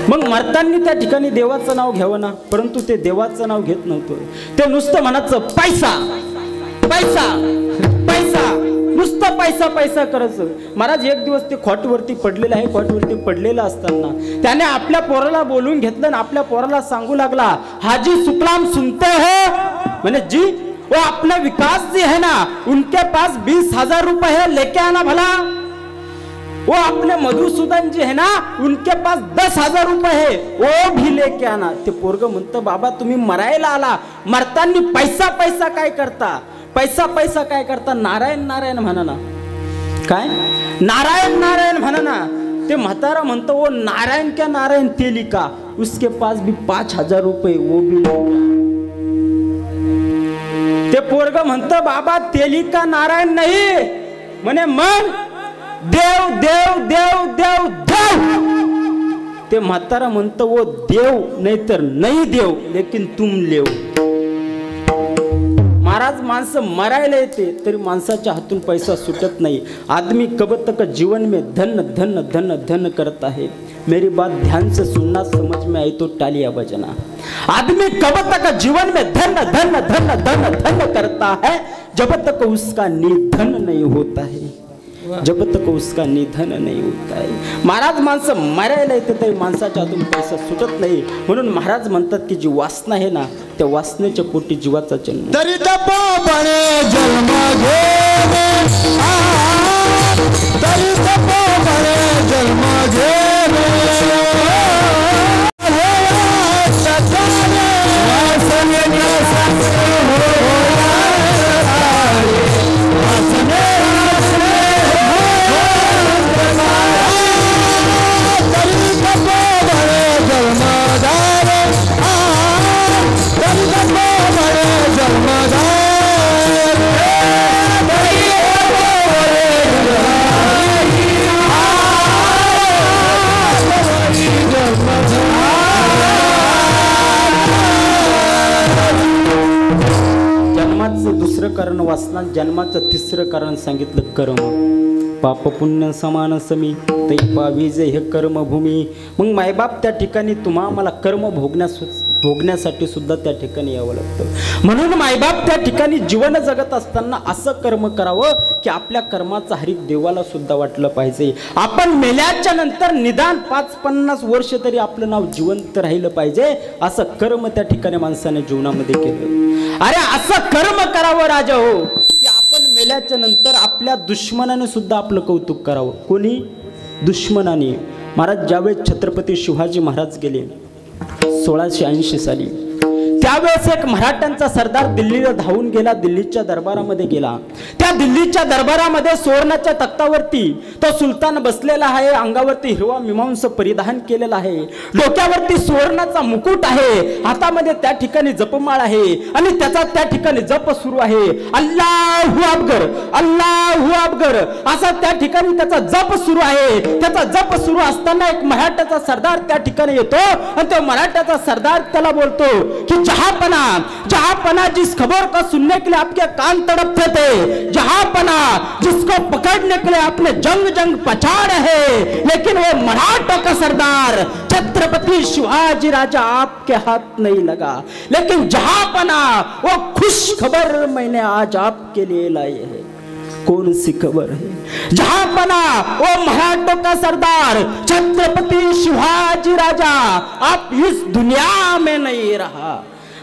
मग मरताना त्या ठिकाणी देवाचं नाव घ्यावं ना, परंतु ते देवाचं नाव घेत नव्हतं. ते नुसतं म्हणायचं पैसा पैसा पैसा, नुसतं पैसा पैसा करायचं. महाराज एक दिवस ते खॉटवरती पडलेलं आहे. खॉटवरती पडलेलं असताना त्याने आपल्या पोराला बोलून घेतलं आणि आपल्या पोराला सांगू लागला, हाजी शुक्लाम सुनते हो, मैंने जी वो अपना विकास जी है ना, उनके पास 20,000 रुपए है, लेके आना भला. वो अपने मधुसूदन जी है ना, उनके पास 10,000 रुपए है, वो भी लेके आना. ते पोरग म्हणतं, बाबा तुम्ही मरायला आला, मरताना पैसा पैसा काय करता? पैसा पैसा काय करता? नारायण नारायण म्हणा ना. काय? नारायण नारायण म्हणा ना. ते म्हातारा म्हणतो, वो नारायण क्या नारायण तेली का, उसके पास भी 5,000 रुपये, वो भी. ते पोरग म्हणतं, बाबा तेली का नारायण नाही म्हणे, मग देव देव देव देव देव. ते म्हातारा म्हणतं, वो देव नाही तर नाही देव, लेकिन तुम लेव. महाराज माणसं मरायला येते तरी माणसाच्या हातून पैसा सुटत नाही. आदमी कब तक जीवन में धन धन धन धन करता है, मेरी बात ध्यान से सुनना, समझ में आई तो टालिया बजना. आदमी कब तक जीवन में धन धन धन धन धन करता है जब तक उसका निधन नहीं होता है, जब तक उसका निधन नहीं होता है. महाराज माणसं मरायला येते तरी माणसाच्या हातून पैसा सुटत नाही. म्हणून महाराज म्हणतात की जी वासना आहे ना, त्या वासनेच्या पोटी जीवाचा जन्म. तरी तपोबळे जन्म घेणे, तरी तपोबळे जन्म घेणे. कारण वासना, जन्माचं तिसरं कारण सांगितलं कर्म. पाप पुण्य समान समी तै पावी जे हे कर्मभूमी. मग मायबाप त्या ठिकाणी तुम्हा मला कर्म भोगण्यासाठी सुद्धा त्या ठिकाणी यावं लागतं. म्हणून मायबाप त्या ठिकाणी जीवन जगत असताना असं कर्म करावं की आपल्या कर्माचं हरित देवाला सुद्धा वाटलं पाहिजे. आपण मेल्याच्या नंतर निदान 5-50 वर्ष तरी आपलं नाव जिवंत राहिलं पाहिजे. असं कर्म त्या ठिकाणी माणसाने जीवनामध्ये केलं. अरे असं कर्म करावं राजा हो की आपण मेल्याच्या नंतर आपल्या दुश्मनाने सुद्धा आपलं कौतुक करावं. कोणी? दुश्मनाने. महाराज ज्यावेळेस छत्रपती शिवाजी महाराज गेले 1680 साली, त्यावेळेस एक मराठ्यांचा सरदार दिल्लीला धावून गेला, दिल्लीच्या दरबारामध्ये गेला. त्या दिल्लीच्या दरबारामध्ये सुवर्णाच्या तख्तावरती तो सुलतान बसलेला आहे. अंगावरती हिरवा मीमांस परिधान केलेला आहे, डोक्यावरती सुवर्णाचा मुकुट आहे, हातामध्ये त्या ठिकाणी जपमाळ आहे आणि त्याचा त्या ठिकाणी जप सुरू आहे. अल्लाहू अकबर, अल्लाहू अकबर असा त्या ठिकाणी त्याचा जप सुरू आहे. त्याचा जप सुरू असताना एक मराठ्याचा सरदार त्या ठिकाणी येतो आणि तो मराठ्याचा सरदार त्याला बोलतो की जहांपना जिस खबर को सुनने के लिए आपके कान तड़पते थे, जहांपना जिसको पकड़ने के लिए आपने जंग जंग पछाड़ है, लेकिन वो मराठों का सरदार छत्रपति शिवाजी राजा आपके हाथ नहीं लगा. लेकिन जहांपना वो खुश खबर मैंने आज आपके लिए लाई है. कौन सी खबर है? जहांपना वो मराठों का सरदार छत्रपति शिवाजी राजा आप इस दुनिया में नहीं रहा.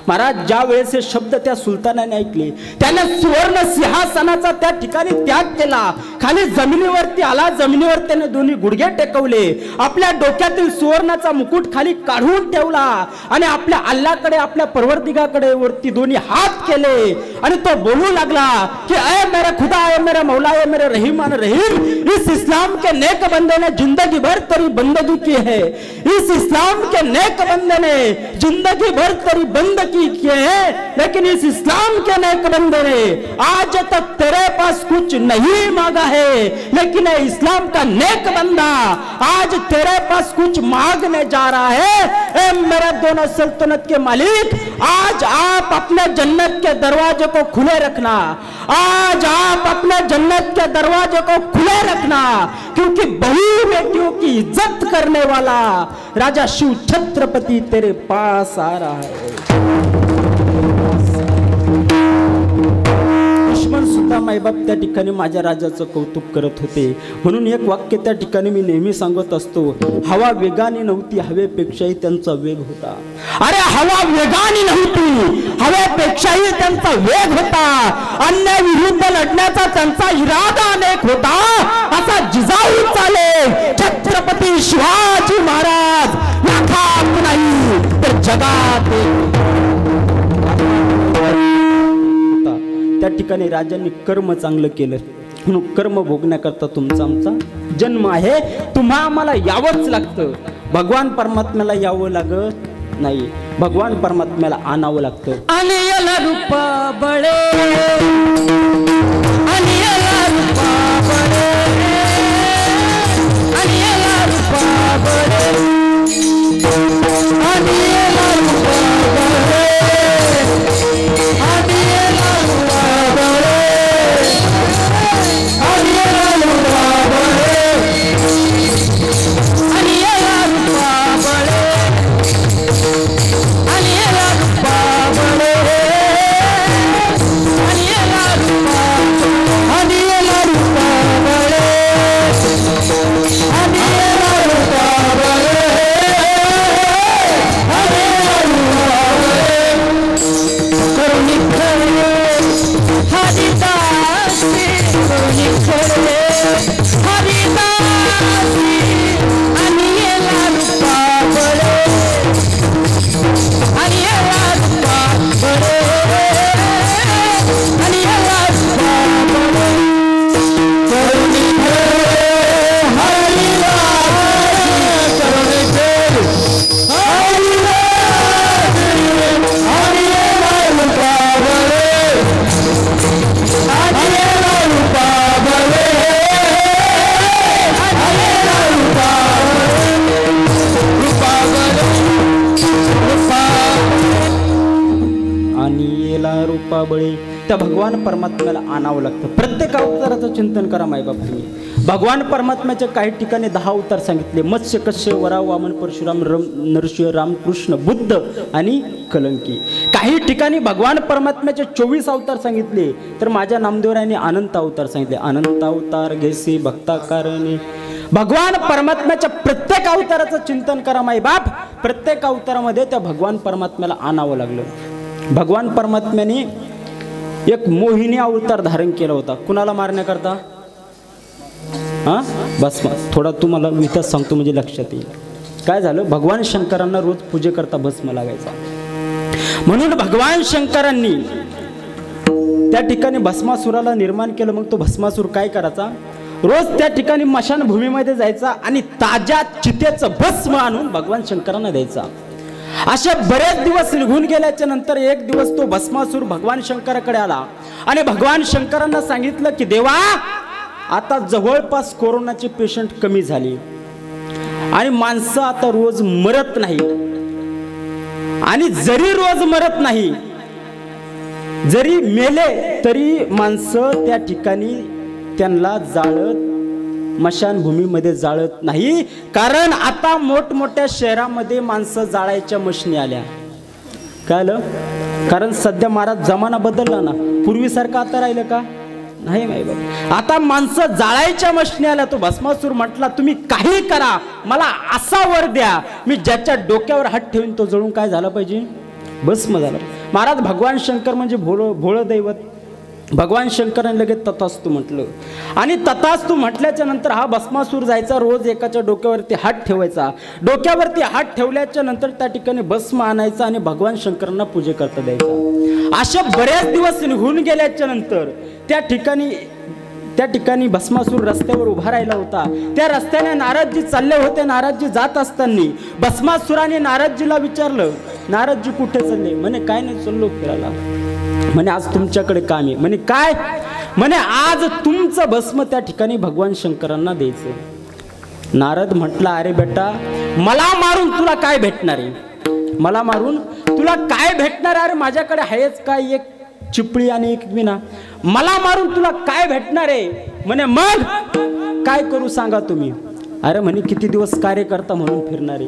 महाराज ज्या वेळेस हे शब्द त्या सुलतानाने ऐकले, त्याने सुवर्ण सिंहासनाचा त्या ठिकाणी त्याग केला, खाली जमिनीवरती आला, जमिनीवर त्याने दोन्ही गुडघे टेकवले, आपल्या डोक्यातील सुवर्णाचा मुकुट खाली काढून ठेवला आणि आपल्या अल्लाहकडे, आपल्या परवरदिगाकडे वरती दोन्ही हात केले आणि तो बोलू लागला की ऐ मेरा खुदा, ऐ मेरा मौला, ऐ मेरे रहीमान रहीम, इस इस्लाम के नेक बंदे ने जिंदगी भर तेरी बंदगी की है, इस इस्लाम के नेक बंदे ने जिंदगी भर तेरी बंदगी किए हैं, लेकिन इस इस्लाम के नेक बंदे ने आज तक तेरे पास कुछ नहीं मांगा है, लेकिन इस्लाम का नेक बंदा आज तेरे पास कुछ मांगने जा रहा है. ए मेरे दोनों सल्तनत के मालिक, आज आप अपने जन्नत के दरवाजे को खुले रखना, आज आप अपने जन्नत के दरवाजे को खुले रखना, क्योंकि बहू बेटियों की इज्जत करने वाला राजा शिव छत्रपति तेरे पास आ रहा है. दुश्मन सुद्धा मायबाप त्या ठिकाणी माझ्या राजाचं कौतुक करत होते. म्हणून एक वाक्य त्या ठिकाणी मी नेहमी सांगत असतो, हवा वेगाने नव्हती, हवेपेक्षाही त्यांचा वेग होता. अरे हवा वेगाने नव्हती, हवेपेक्षाही त्यांचा वेग होता. अन्याय विरुद्ध लढण्याचा त्यांचा इरादा अनेक होता. असा जिजाऊ चाले छत्रपती शिवाजी महाराज लाखात नाही तर जगात त्या ठिकाणी राजांनी कर्म चांगलं केलं. म्हणून कर्म भोगण्याकरता तुमचा आमचा जन्म आहे. तुम्हा आम्हाला यावंच लागतं. भगवान परमात्म्याला यावं लागत नाही, भगवान परमात्म्याला आणावं लागतं. आणि याला रूपा बळे, आणि याला रूपा बळे, आणि याला रूपा बळे, आणि याला रूपा बळे, आणि याला रूपा बळे, आणि याला रूपा बळे, आणि याला रूपा बळे, आणि याला रूपा बळे, आणि याला रूपा, आणि याला रूपा बळे, आणि याला रूपा बळे, आणि याला रूपा बळे. करुणी खरे हरिदासी, करुणी खरे हरिदासी, आणि याला रूपा बळे, आणि याला रूपा बळे, आणि याला रूपा बळे. करुणी खरे हरिदासी, करुणी खरे हरिदासी, आणि याला रूपा बळे, आणि याला रूपा बळे, आणि याला रूपा बळे, रूपा बळे, रूपा. आणि येला रूपाबळे. त्या भगवान परमात्म्याला आणावं लागतं. प्रत्येक अवताराचं चिंतन करा मायबाप तुम्ही. भगवान परमात्म्याच्या काही ठिकाणी 10 अवतार सांगितले. मत्स्य, कश्यप, वरा, वामन, परशुराम, नरसिंह, रामकृष्ण, बुद्ध आणि कलंकी. काही ठिकाणी भगवान परमात्म्याचे 24 अवतार सांगितले. तर माझ्या नामदेवरायांनी अनंत अवतार सांगितले. अनंत अवतार घेसी भक्ताकारणे. भगवान परमात्म्याच्या प्रत्येक अवताराचं चिंतन करा मायबाप. प्रत्येक अवतारामध्ये त्या भगवान परमात्म्याला आणावं लागलं. भगवान परमात्म्याने एक मोहिनी अवतार धारण केला होता. कुणाला मारण्याकरता? बस थोडा तुम्हाला इथंच सांगतो म्हणजे लक्षात येईल. काय झालं, भगवान शंकरांना रोज पूजेकरता भस्म लागायचा. म्हणून भगवान शंकरांनी त्या ठिकाणी भस्मासुराला निर्माण केलं. मग तो भस्मासूर काय करायचा, रोज त्या ठिकाणी मशानभूमीमध्ये जायचा आणि ताज्या चितेचं भस्म आणून भगवान शंकरांना द्यायचा. असे बरेच दिवस निघून गेल्याच्या नंतर एक दिवस तो भस्मासूर भगवान शंकराकडे आला आणि भगवान शंकरांना सांगितलं की देवा, आता जवळपास कोरोनाचे पेशंट कमी झाले आणि माणसं आता रोज मरत नाही. आणि जरी रोज मरत नाही, जरी मेले तरी माणसं त्या ठिकाणी त्यांना जाळत मशानभूमीमध्ये जाळत नाही. कारण आता मोठमोठ्या शहरामध्ये माणसं जाळायच्या मशिनी आल्या. कळलं? कारण सध्या महाराज जमाना बदलला ना. पूर्वीसारखं आता राहिलं का? नाही माही बाबा. आता माणसं जाळायच्या मशिनी आल्या. तो भस्मासूर म्हटला तुम्ही काही करा, मला असा वर द्या, मी ज्याच्या डोक्यावर हात ठेवीन तो जळून काय झाला पाहिजे, भस्म झाला. महाराज भगवान शंकर म्हणजे भोळं दैवत. भगवान शंकरांनी लगेच तथास्तु म्हटलं. आणि तथास्तु म्हटल्याच्या नंतर हा भस्मासूर जायचा, रोज एकाच्या डोक्यावरती हात ठेवायचा. डोक्यावरती हात ठेवल्याच्या नंतर त्या ठिकाणी भस्म आणायचा आणि भगवान शंकरांना पूजे करता द्यायचा. अशा बऱ्याच दिवस निघून गेल्याच्या नंतर त्या ठिकाणी भस्मासूर रस्त्यावर उभा राहिला होता. त्या रस्त्याने नारदजी चालले होते. नारदजी जात असताना भस्मासुराने नारदजीला विचारलं, नारदजी कुठे चालले? म्हणे काय नाही, चाललो फिरायला. म्हणे आज तुमच्याकडे काम आहे. म्हणे काय? म्हणे आज तुमचं भस्म त्या ठिकाणी भगवान शंकरांना द्यायचं. नारद म्हटला, अरे बेटा, मला मारून तुला काय भेटणार आहे? मला मारून तुला काय भेटणार? अरे माझ्याकडे आहेच काय, एक चिपळी आणि एक विना. मला मारून तुला काय भेटणार आहे? म्हणे मग काय करू सांगा तुम्ही? अरे म्हणे किती दिवस कार्य करता म्हणून फिरणारे.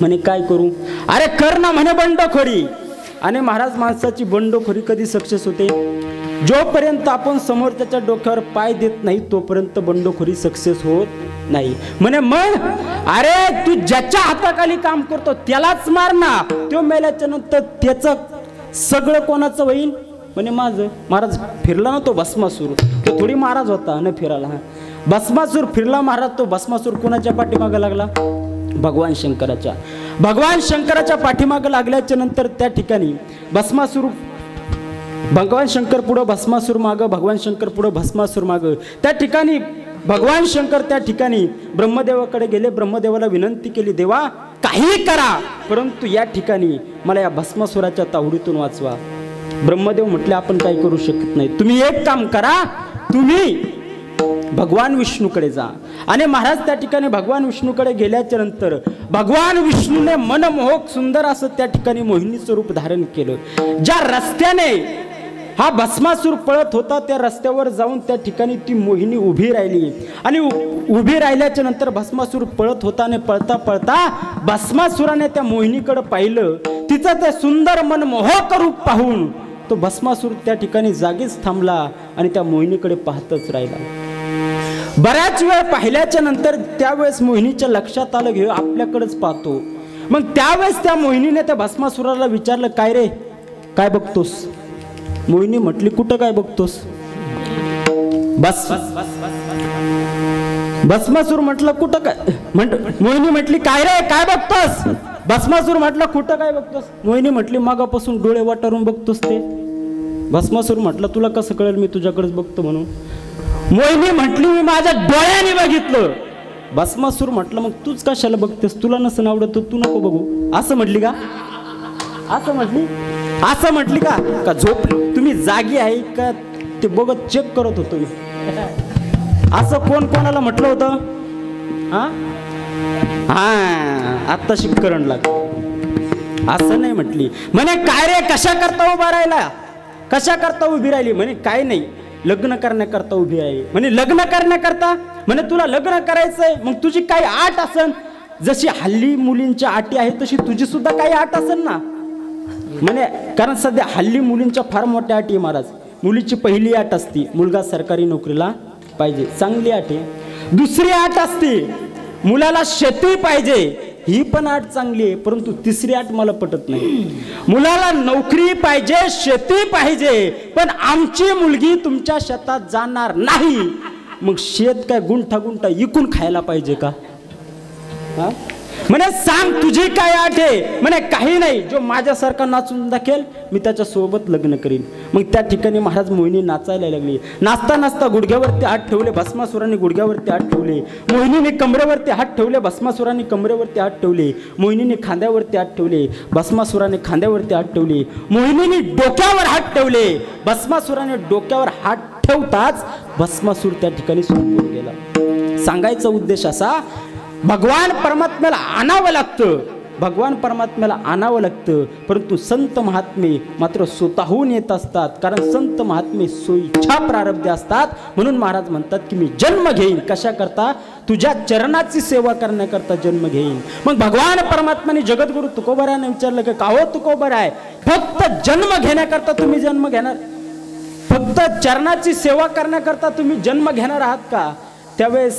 म्हणे काय करू? अरे कर ना म्हणे बंडखोरी. आणि महाराज माणसाची बंडखोरी कधी सक्सेस होते? जोपर्यंत आपण समोर त्याच्या डोक्यावर पाय देत नाही तोपर्यंत बंडखोरी सक्सेस होत नाही. म्हणे मग? अरे तू ज्याच्या हाताखाली काम करतो त्यालाच मार ना. तो मेल्याच्या नंतर त्याचं सगळं कोणाचं होईल? म्हणे माझं. महाराज फिरला ना तो भस्मासूर. तो थोडी महाराज होता न फिरायला. भस्मासूर फिरला महाराज. तो भस्मासूर कोणाच्या पाठीमागे लागला? भगवान शंकराच्या. भगवान शंकराच्या पाठीमागे लागल्याच्या नंतर त्या ठिकाणी भस्मासूर, भगवान शंकर पुढं भस्मासूर मागं, भगवान शंकर पुढं भस्मासूर मागं. त्या ठिकाणी भगवान शंकर त्या ठिकाणी ब्रह्मदेवाकडे गेले. ब्रह्मदेवाला विनंती केली, देवा काही करा परंतु या ठिकाणी मला या भस्मासुराच्या तावडीतून वाचवा. ब्रह्मदेव म्हटले आपण काही करू शकत नाही. तुम्ही एक काम करा, तुम्ही भगवान विष्णूकडे जा. आणि महाराज त्या ठिकाणी भगवान विष्णूकडे गेल्याच्या नंतर भगवान विष्णूने मनमोहक सुंदर असं त्या ठिकाणी मोहिनीचं रूप धारण केलं. ज्या रस्त्याने हा भस्मासूर पळत होता त्या रस्त्यावर जाऊन त्या ठिकाणी ती मोहिनी उभी राहिली. आणि उभी राहिल्याच्या नंतर भस्मासूर पळत होता आणि पळता पळता भस्मासुराने त्या मोहिनीकडे पाहिलं. तिचं ते सुंदर मनमोहक रूप पाहून तो भस्मासूर त्या ठिकाणी जागीच थांबला आणि त्या मोहिनीकडे पाहतच राहिला. बऱ्याच वेळ पाहिल्याच्या नंतर त्यावेळेस मोहिनीच्या लक्षात आलं, घेऊ आपल्याकडेच पाहतो. मग त्यावेळेस त्या मोहिनीने त्या भस्मासुराला विचारलं, काय रे काय बघतोस? मोहिनी म्हटली, कुठं काय बघतोस? बस. भस्मासूर म्हटलं कुठं काय? मोहिनी म्हटली, काय रे काय बघतोस? भस्मासूर म्हटलं कुठं काय बघतोस? मोहिनी म्हटली, मागापासून डोळे वाटारून बघतोस ते. भस्मासूर म्हटलं, तुला कसं कळेल मी तुझ्याकडेच बघतो म्हणून? मोहिनी म्हटली, मी माझ्या डोळ्याने बघितलं. भस्मासूर म्हटलं, मग तूच कशाला बघतेस? तुला नसं आवडत तू नको बघू. असं म्हटली का? असं म्हटली का झोपली? तुम्ही जागी आहे का ते बघत चेक करत होतो मी. असं कोण कोणाला म्हटलं होतं? आत्ता शिकरण लाग. असं नाही म्हटली. म्हणे काय रे कशा करता उभा राहिला? कशा करता उभी राहिली? म्हणे काय नाही, लग्न करण्याकरता उभी राहिली. म्हणे लग्न करण्याकरता? म्हणे तुला लग्न करायचंय, मग तुझी काही आट असन, जशी हल्ली मुलींच्या आटी आहे तशी तुझी सुद्धा काही आट असेल ना. म्हणे कारण सध्या हल्ली मुलींच्या फार मोठ्या अटी आहे महाराज. मुलीची पहिली आट असती मुलगा सरकारी नोकरीला पाहिजे, चांगली आट आहे. दुसरी आट असते मुलाला शेती पाहिजे, ही पण आट चांगली आहे. परंतु तिसरी आट मला पटत नाही. मुलाला नोकरी पाहिजे, शेती पाहिजे, पण आमची मुलगी तुमच्या शेतात जाणार नाही. मग शेत काय गुंठा गुंठा इकून खायला पाहिजे का? हा? म्हणे सांग तुझी काय आट आहे? म्हणे काही नाही, जो माझ्यासारखा नाचून दाखेल मी त्याच्या सोबत लग्न करीन. मग त्या ठिकाणी महाराज मोहिनी नाचायला लागली. नाचता नाचता गुडघ्यावरती हात ठेवले, भस्मासुरांनी गुडघ्यावरती हात ठेवले. मोहिनीने कमरेवरती हात ठेवले, भस्मासुरांनी कमरेवरती हात ठेवले. मोहिनीने खांद्यावरती हात ठेवले, भस्मासुराने खांद्यावरती हात ठेवले. मोहिनीने डोक्यावर हात ठेवले, भस्मासुराने डोक्यावर हात ठेवताच भस्मासूर त्या ठिकाणी संपून गेला. सांगायचा उद्देश असा, भगवान परमात्म्याला आणावं लागतं, भगवान परमात्म्याला आणावं लागतं, परंतु संत महात्मे मात्र स्वतःहून येत असतात. कारण संत महात्मे सोयीच्छा प्रारब्ध असतात. म्हणून महाराज म्हणतात की मी जन्म घेईन. कशा करता? तुझ्या चरणाची सेवा करण्याकरता जन्म घेईन. मग भगवान परमात्म्याने जगद्गुरु तुकोबराने विचारलं की का हो तुकोबर आहे, फक्त जन्म घेण्याकरता तुम्ही जन्म घेणार, फक्त चरणाची सेवा करण्याकरता तुम्ही जन्म घेणार आहात का? त्यावेळेस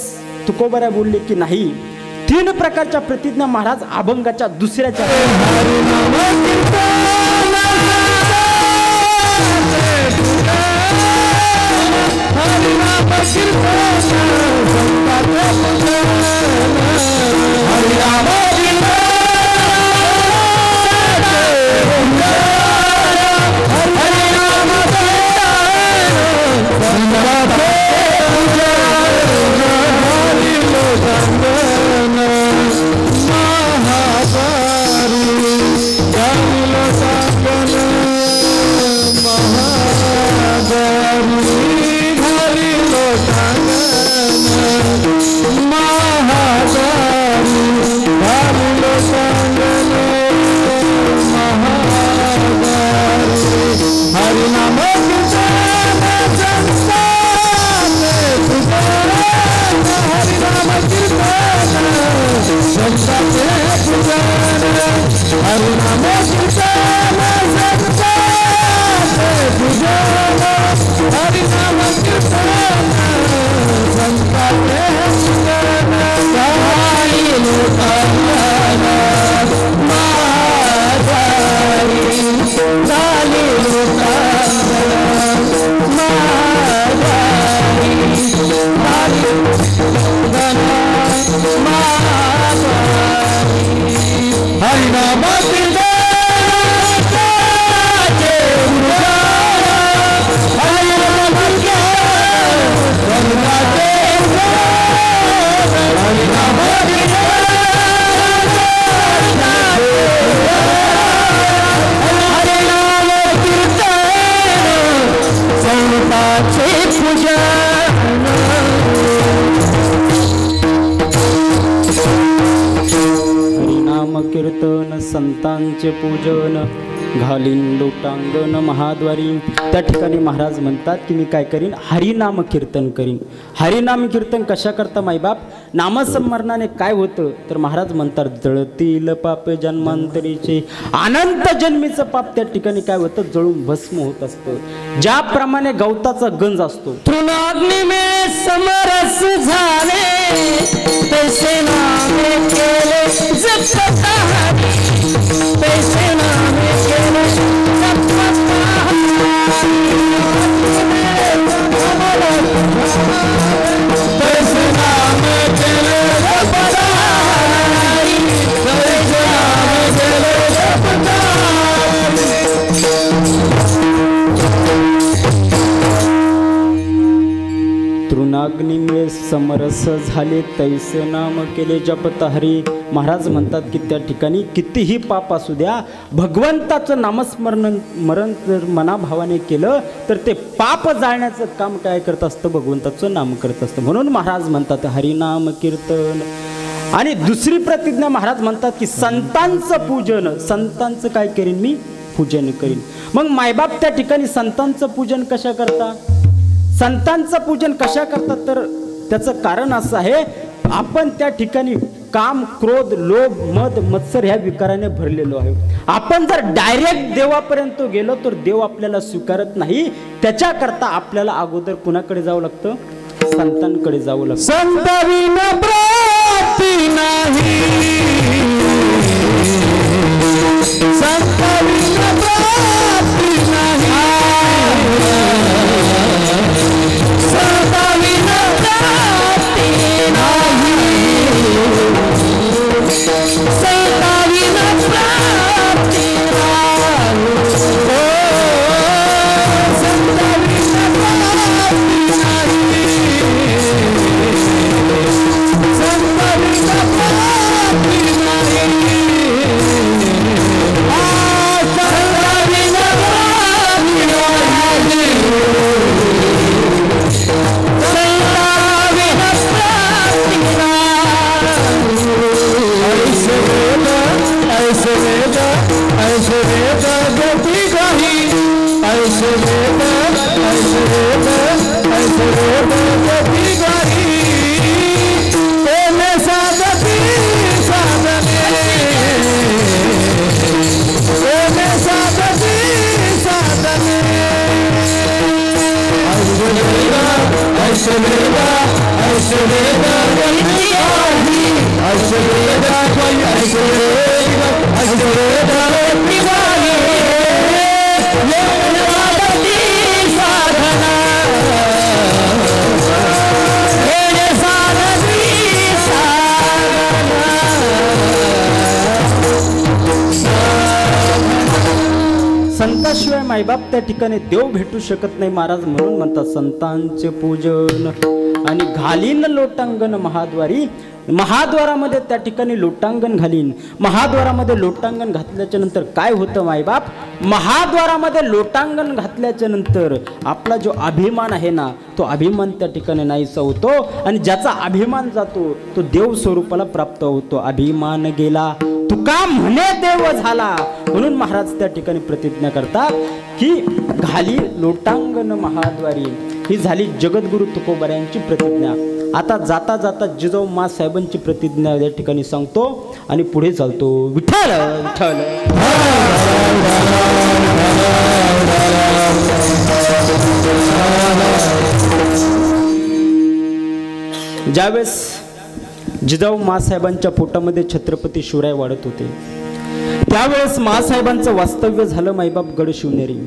तुकोबरा बोलले की नाही. 3 प्रकारच्या प्रतिज्ञा महाराज अभंगाच्या दुसऱ्याच्या कीर्तन संतांचे पूजन घालीन लोटांगण महाद्वारी. त्या ठिकाणी महाराज म्हणतात की मी काय करीन? हरिनाम कीर्तन करीन. हरिनाम कीर्तन कशा करता माईबाप? नामस्मरणाने काय होतं तर महाराज म्हणतात जळतील पाप जन्मांतरीचे, अनंत जन्मीचं पाप त्या ठिकाणी काय होतं? जळून भस्म होत असतं. ज्याप्रमाणे गवताचा गंज असतो, तृणाग्नी में समरस झाले, पैसे नामे केले जपता हरी, पैसे नामे केले जपता हरी, पैसे नामे केले जपता हरी, पैसे नामे केले जपता तृणाग्नीमुळे समरस झाले, तैसे नाम केले जपत हरी. महाराज म्हणतात की त्या ठिकाणी कितीही पाप असू द्या, भगवंताचं नामस्मरण जर मनाभावाने केलं तर ते पाप जाळण्याचं काम काय करत असतं? भगवंताचं नाम करत असतं. म्हणून महाराज म्हणतात हरिनाम कीर्तन. आणि दुसरी प्रतिज्ञा महाराज म्हणतात की संतांचं पूजन. संतांचं काय करीन मी? पूजन करीन. मग मायबाप त्या ठिकाणी संतांचं पूजन कशा करता, संतांचं पूजन कशा करतात, तर त्याचं कारण असं आहे, आपण त्या ठिकाणी काम, क्रोध, लोभ, मद, मत्सर ह्या विकाराने भरलेलो आहे. आपण जर डायरेक्ट देवापर्यंत गेलो तर देव आपल्याला स्वीकारत नाही. त्याच्याकरता आपल्याला अगोदर कुणाकडे जावं लागतं, संतांकडे जावं लागतं. संत विना प्राप्ती नाही, संत विना प्राप्ती नाही, संत विना प्राप्ती नाही, संत विना प्राप्ती नाही, ओ संत विना प्राप्ती नाही, संत विना प्राप्ती नाही, संताशिवाय मायबाप त्या ठिकाणी देव भेटू शकत नाही महाराज. म्हणून म्हणतात संतांचे पूजन आणि घालीन लोटांगण महाद्वारी. महाद्वारामध्ये त्या ठिकाणी लोटांगण घालीन. महाद्वारामध्ये लोटांगण घातल्याच्या नंतर काय होतं मायबाप, महाद्वारामध्ये लोटांगण घातल्याच्या नंतर आपला जो अभिमान आहे ना, तो अभिमान त्या ठिकाणी नाहीसा होतो आणि ज्याचा अभिमान जातो तो देव स्वरूपाला प्राप्त होतो. अभिमान गेला तुका म्हणे देव झाला. म्हणून महाराज त्या ठिकाणी प्रतिज्ञा करतात की घाली लोटांगण महाद्वारी. ही झाली जगद्गुरु तुकोबारायांची प्रतिज्ञा. आता जाता जाता जिजाऊ मा साहेबांची प्रतिज्ञा या ठिकाणी सांगतो आणि पुढे चालतो. विठ्ठल विठ्ठल. ज्यावेळेस जिजाऊ मासाहेबांच्या पोटामध्ये छत्रपती शिवराय वाढत होते त्यावेळेस मासाहेबांचं वास्तव्य झालं मायबाप गड शिवनेरी.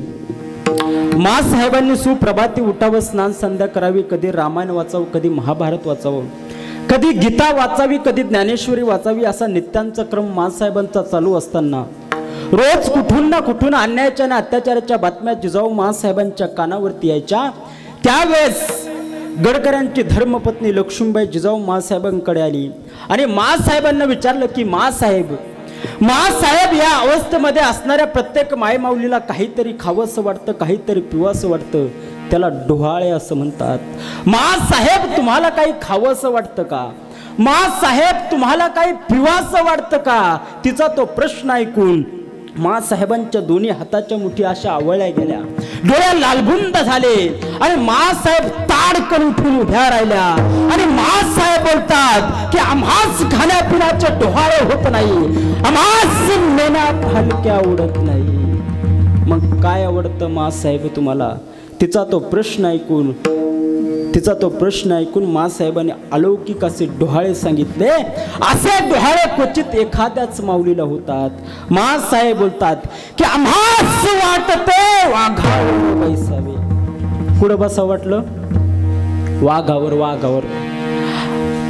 मासाहेबांनी सुप्रभाती उठावं, स्नान संध्या करावी, कधी रामायण वाचावं, कधी महाभारत वाचावं, कधी गीता वाचावी, कधी ज्ञानेश्वरी वाचावी, असा नित्यांचा क्रम मासाहेबांचा चालू असताना रोज कुठून ना कुठून अन्यायाच्या आणि अत्याचाराच्या बातम्या जिजाऊ मासाहेबांच्या कानावरती यायच्या. त्यावेळेस गडकऱ्यांची धर्मपत्नी लक्ष्मीबाई जिजाऊ मासाहेबांकडे आली आणि मासाहेबांना विचारलं की मासाहेब या अवस्थेमध्ये असणाऱ्या प्रत्येक मायमाऊलीला काहीतरी खावंसं वाटतं, काहीतरी पिवासं वाटतं, त्याला डोहाळे असं म्हणतात. मासाहेब तुम्हाला काही खावंसं वाटतं का, मासाहेब तुम्हाला काही पिवासं वाटतं का, तिचा तो प्रश्न ऐकून मासाहेबांच्या दोन्ही हाताच्या मुठी अशा आवळल्या गेल्या, डोळे लालबुंद झाले आणि मासाहेब ताडकन उठून उभ्या राहिल्या आणि मासाहेब बोलतात की आम्हास खाण्यापिण्याचे डोहाळे होत नाही, आम्हास मेनात हलक्या उडत नाही. मग काय आवडतं मासाहेब तुम्हाला, तिचा तो प्रश्न ऐकून मासाहेबांनी अलौकिक असे डोहाळे सांगितले. असे डोहाळे क्वचित एखाद्याच माऊलीला होतात. मासाहेब बोलतात की आम्हास वाटते वाघावर बैसावे. कुठं बसावं वाटलं, वाघावर.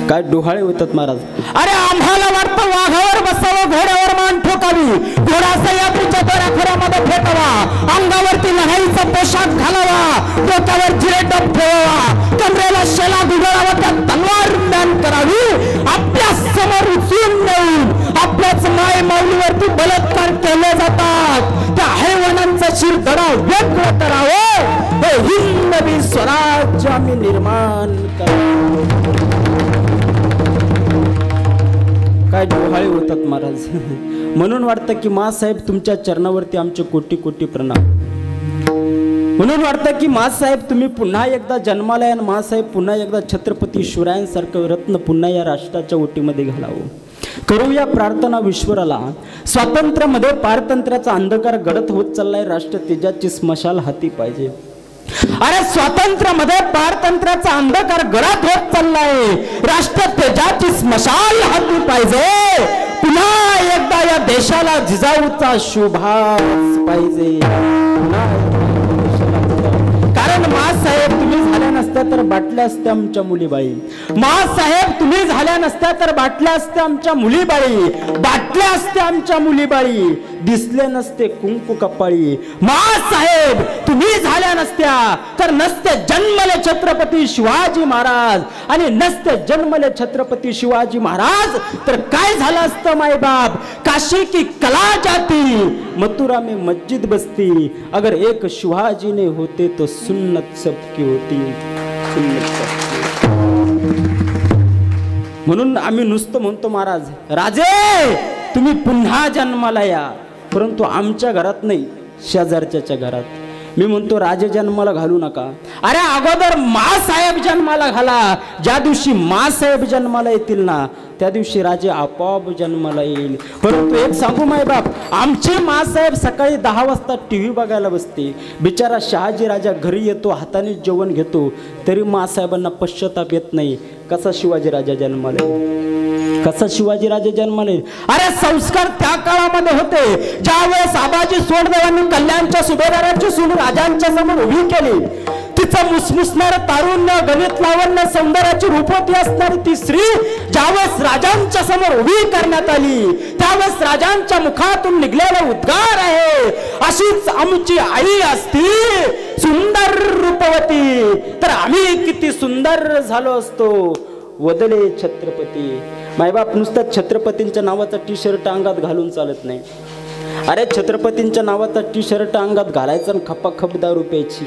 काय डोहाळे होतात महाराज. अरे आम्हाला वाटतं वाघावर बसावं, घोड्यावर मान ठोकावी, घोडा सह्याद्रीच्या दऱ्याखोऱ्यामध्ये फेकावा, अंगावरती लढाईचा पोशाख घालावा, डोक्यावर जिरेटप ठेवावा, कमरेला शेला गुगळावा, त्या तलवार म्यान करावी, आपल्या समोर उचलून नेऊन आपल्याच माय माऊलीवरती बलात्कार केले जातात. त्या हैवानांचा शिरदडा वेगळं करावं, हे हिंदवी स्वराज्य आम्ही निर्माण करावं. काय पाय डोहाळे होतात महाराज. म्हणून वाटतं की माँसाहेब तुमच्या चरणावरती आमचे कोटी कोटी प्रणाम. म्हणून वाटतं की माँसाहेब तुम्ही पुन्हा एकदा जन्माला या, माँसाहेब पुन्हा एकदा छत्रपती शिवरायांसारखं रत्न पुन्हा या राष्ट्राच्या ओटीमध्ये घालावं. करूया प्रार्थना विश्वराला. स्वातंत्र्यामध्ये पारतंत्र्याचा अंधकार गडद होत चाललाय, राष्ट्र तेजाची स्मशाल हाती पाहिजे. अरे स्वातंत्र्यामध्ये पारतंत्र्याचा अंधकार गडद होत चाललाय, राष्ट्र तेजाची स्मशाल हाती पाहिजे. पुन्हा एकदा या देशाला जिजाऊचा शुभास पाहिजे. कारण माँसाहेब तुम्ही झाल्या नसत्या तर बाटल्या असत्या आमच्या मुलीबाई. माँसाहेब तुम्ही झाल्या नसत्या तर बाटल्या असत्या आमच्या मुलीबाई. बाटल्या असत्या आमच्या मुलीबाई, दिसले नसते कुंकू कपाळी. माँसाहेब तुम्ही झाल्या नसत्या तर नसते जन्मले छत्रपती शिवाजी महाराज. आणि नसते जन्मले छत्रपती शिवाजी महाराज तर काय झालं असतं मायबाप. काशी की कला जाती, मथुरा में मस्जिद बसती. अगर एक शिवाजी ने होते तो सुन्नत सबकी होती. सुन्नत सबकी. म्हणून आम्ही नुसतं म्हणतो महाराज, राजे तुम्ही पुन्हा जन्माला या, परंतु आमच्या घरात नाही, शेजारच्या घरात. मी म्हणतो राजे जन्माला घालू नका. अरे अगोदर माँसाहेब जन्माला घाला. ज्या दिवशी माँसाहेब जन्माला येतील ना त्या दिवशी राजे आपोआप जन्माला येईल. परंतु एक सांगू माय बाप, आमची माँसाहेब सकाळी 10 वाजता TV बघायला बसते. बिचारा शहाजी राजा घरी येतो, हाताने जेवण घेतो, तरी माँसाहेबांना पश्चाताप येत नाही. कसा शिवाजी राजा जन्माला येईल, कसा शिवाजी राजा जन्माला येईल. अरे संस्कार त्या काळामध्ये होते ज्यावेळेस आबाजी सोंडदेवांनी कल्याणच्या सुभेदाराची सून राजांच्या समोर उभी केली. तिचं मुसमुसणारं तारुण्य, गणित लावण्य, सौंदर्याची रूपवती असणारी ती स्त्री ज्यावेळेस राजांच्या समोर उभी करण्यात आली, त्यावेळेस राजांच्या मुखातून निघलेला उद्गार आहे, अशीच आमची आई असती सुंदर रूपवती तर आम्ही किती सुंदर झालो असतो. वदले छत्रपती. मायबाप नुसतं छत्रपतींच्या नावाचा T-शर्ट अंगात घालून चालत नाही. अरे छत्रपतींच्या नावाचा T-शर्ट अंगात घालायचा आणि खपाखप दारू प्यायची,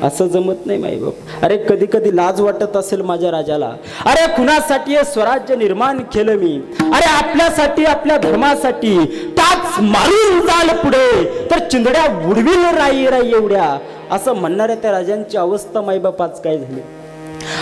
असं जमत नाही मायबाप. अरे कधी कधी लाज वाटत असेल माझ्या राजाला. अरे कुणासाठी हे स्वराज्य निर्माण केलं मी. अरे आपल्यासाठी, आपल्या धर्मासाठी. टाच मारून जाल पुढे तर चिंधड्या उडविल राई राई एवढ्या, असं म्हणणाऱ्या त्या राजांची अवस्था मायबाप आज काय झाली.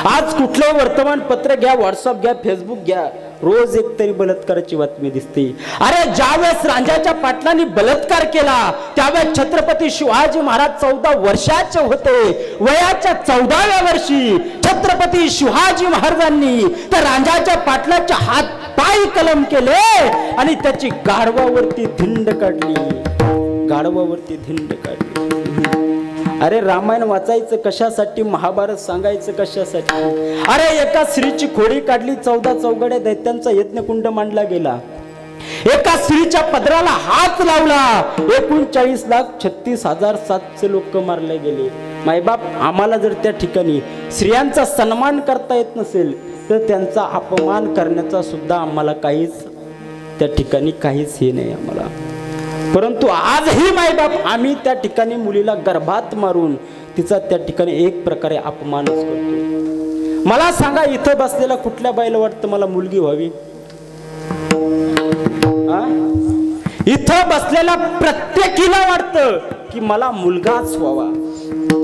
आज कुठलंही वर्तमानपत्र घ्या, व्हॉट्सअप घ्या, फेसबुक घ्या, रोज एक तरी बलात्काराची बातमी दिसते. अरे ज्यावेळेस राजाच्या पाटलांनी बलात्कार केला त्यावेळेस छत्रपती शिवाजी महाराज 14 वर्षाचे होते. वयाच्या 14व्या वर्षी छत्रपती शिवाजी महाराजांनी त्या राजाच्या पाटलाच्या हात पाय कलम केले आणि त्याची गाढवावरती धिंड काढली. गाढवावरती धिंड काढली. अरे रामायण वाचायचं कशासाठी, महाभारत सांगायचं कशासाठी. अरे एका स्त्रीची खोडी काढली, 14 चौघड्या दैत्यांचा यज्ञकुंड मांडला गेला. एका स्त्रीच्या पदराला हात लावला, 39,36,700 लोक मारले गेले. मायबाप आम्हाला जर त्या ठिकाणी स्त्रियांचा सन्मान करता येत नसेल तर त्यांचा अपमान करण्याचा सुद्धा आम्हाला काहीच त्या ठिकाणी काहीच हे नाही आम्हाला. परंतु आजही मायबाप आम्ही त्या ठिकाणी मुलीला गर्भात मारून तिचा त्या ठिकाणी एक प्रकारे अपमानच करतो. मला सांगा इथं बसलेला कुठल्या बाईला वाटतं मला मुलगी व्हावी? इथं बसलेला प्रत्येकीला वाटतं की मला मुलगाच व्हावा,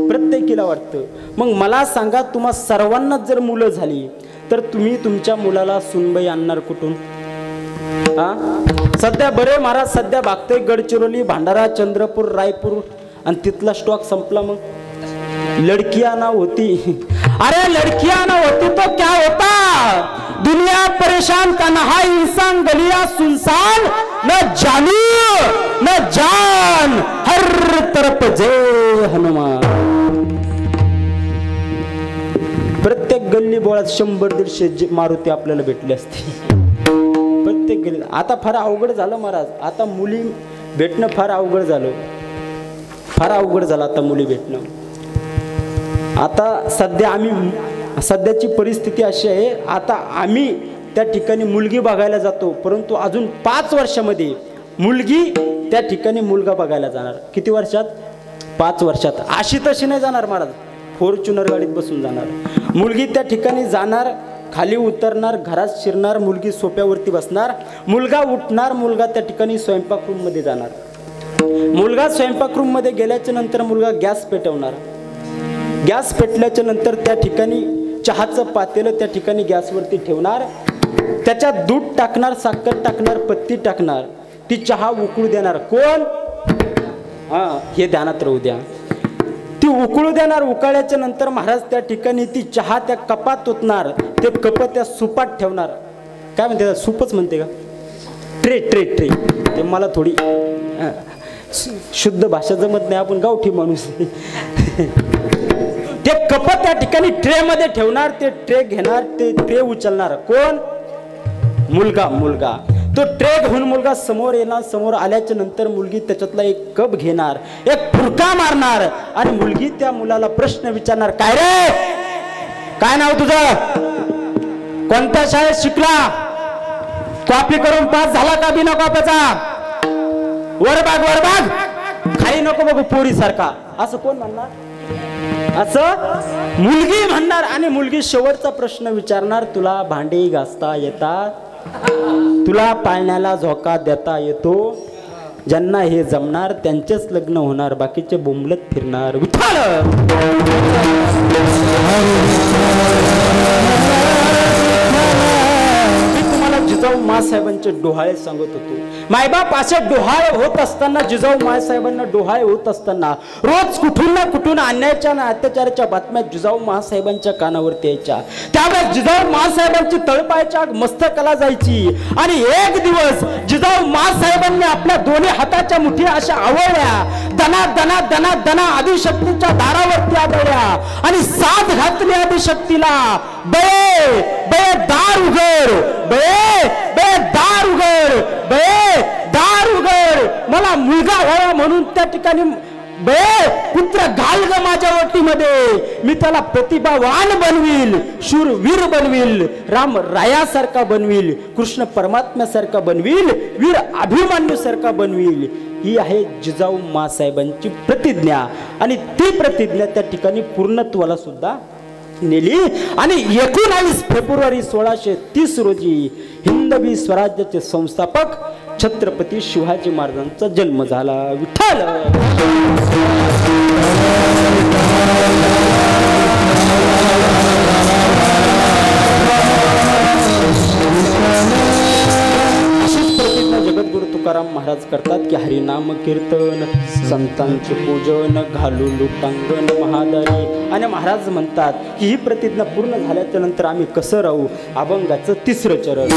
प्रत्येकीला वाटतं. मग मला सांगा तुम्हा सर्वांनाच जर मुलं झाली तर तुम्ही तुमच्या मुलाला सुनबाई आणणार कुठून? सध्या बरे महाराज सध्या बागतोय गडचिरोली, भंडारा, चंद्रपूर, रायपूर आणि तिथला स्टॉक संपला. मग लडकी आना होती. अरे लडकी आना होती तो क्या होता? दुनिया परेशान तन्हा इंसान गलिया सुनसान, न जानू न जान हर तरफ जय हनुमान. प्रत्येक गल्ली बोळात 100-150 मारुती आपल्याला भेटले असते. प्रत्येक गेले. आता फार अवघड झालं महाराज. आता मुली भेटणं फार अवघड झालं, फार अवघड झालं आता मुली भेटणं. आता सध्या आम्ही सध्याची परिस्थिती अशी आहे, आता आम्ही त्या ठिकाणी मुलगी बघायला जातो, परंतु अजून 5 वर्षामध्ये मुलगी त्या ठिकाणी मुलगा बघायला जाणार. किती वर्षात? 5 वर्षात. अशी तशी नाही जाणार महाराज, फॉर्च्युनर गाडीत बसून जाणार. मुलगी त्या ठिकाणी जाणार खाली उतरणार, घरात शिरणार, मुलगी सोप्यावरती बसणार, मुलगा उठणार, मुलगा त्या ठिकाणी स्वयंपाक रूममध्ये जाणार. मुलगा स्वयंपाक रूममध्ये गेल्याच्या नंतर मुलगा गॅस पेटवणार. गॅस पेटल्याच्या नंतर त्या ठिकाणी चहाचं पातेलं त्या ठिकाणी गॅसवरती ठेवणार, त्याच्यात दूध टाकणार, साखर टाकणार, पत्ती टाकणार, ती चहा उकळू देणार. कोण? हे ध्यानात राहू द्या. ती उकळू देणार. उकळल्याच्या नंतर महाराज त्या ठिकाणी ती चहा त्या कपात ओतणार, ते कप त्या सुपात ठेवणार. काय म्हणते, सूपच म्हणते का? Tray tray tray. ते मला थोडी शुद्ध भाषा जमत नाही, आपण गावठी माणूस. ते कप त्या ठिकाणी ट्रे मध्ये ठेवणार, ते ट्रे घेणार, ते ट्रे उचलणार. कोण? मुलगा. मुलगा तो ट्रे घेऊन मुलगा समोर येणार. समोर आल्याच्या नंतर मुलगी त्याच्यातला एक कप घेणार, एक फुरका मारणार आणि मुलगी त्या मुलाला प्रश्न विचारणार. काय रे, काय नाव तुझं? कोणत्या शाळेत शिकला? कॉपी करून पास झाला का बिना कॉपीचा? वर बाग खाली नको बघू पोरी सारखा. असं कोण म्हणणार? असं मुलगी म्हणणार. आणि मुलगी शेवटचा प्रश्न विचारणार, तुला भांडी घासता येतात? तुला पाळण्याला झोका देता येतो? ज्यांना हे जमणार त्यांचेच लग्न होणार, बाकीचे बोंबलत फिरणार. विठ्ठल. जिजाऊ माँसाहेबांचे डोहाळे सांगत होतो. मायबाप असे डोहाळे होत असताना, जिजाऊ माँसाहेबांना डोहाळे होत असताना रोज कुठून ना कुठून अन्यायाच्या ना अत्याचाराच्या बातम्या जिजाऊ माँसाहेबांच्या कानावरती यायच्या. त्यावेळेस जिजाऊ माँसाहेबांची तळपायाच्या आग मस्तकाला जायची. आणि एक दिवस जिजाऊ माँसाहेबांनी आपल्या दोन्ही हाताच्या मुठी अशा आवळल्या, दना दना दना दना आदिशक्तीच्या दारावरती आदळल्या आणि साथ घातली आदिशक्तीला. बळे बळे दार उघड, बळे बळे दार उघड, बळे दार उघड, मला मुलगा व्हावा म्हणून त्या ठिकाणी बळे पुत्र घाल ग माझ्या ओटीमध्ये, मी त्याला प्रतिभावान बनवील, शूरवीर बनवील, राम रायासारखा बनवील, कृष्ण परमात्म्यासारखा बनवील, वीर अभिमन्यूसारखा बनवील. ही आहे जिजाऊ माँसाहेबांची प्रतिज्ञा. आणि ती प्रतिज्ञा त्या ठिकाणी पूर्णत्वाला सुद्धा नेली. आणि 19 फेब्रुवारी 1630 रोजी हिंदवी स्वराज्याचे संस्थापक छत्रपती शिवाजी महाराजांचा जन्म झाला. विठ्ठल. जगद्गुरु तुकाराम महाराज करतात की हरिनाम कीर्तन, संतांचे पूजन, घालू लुटांगण महादारी. आणि महाराज म्हणतात की ही प्रतिज्ञा पूर्ण झाल्याच्या नंतर आम्ही कसं राहू? अभंगाचं 3रं चरण.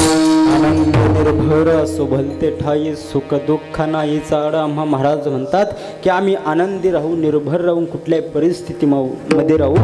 आनंद निर्भर असो भलते ठाई, सुख दुःख नाही चाड. आम्हा महाराज म्हणतात की आम्ही आनंदी राहू, निर्भर राहून कुठल्याही परिस्थितीमध्ये राहू.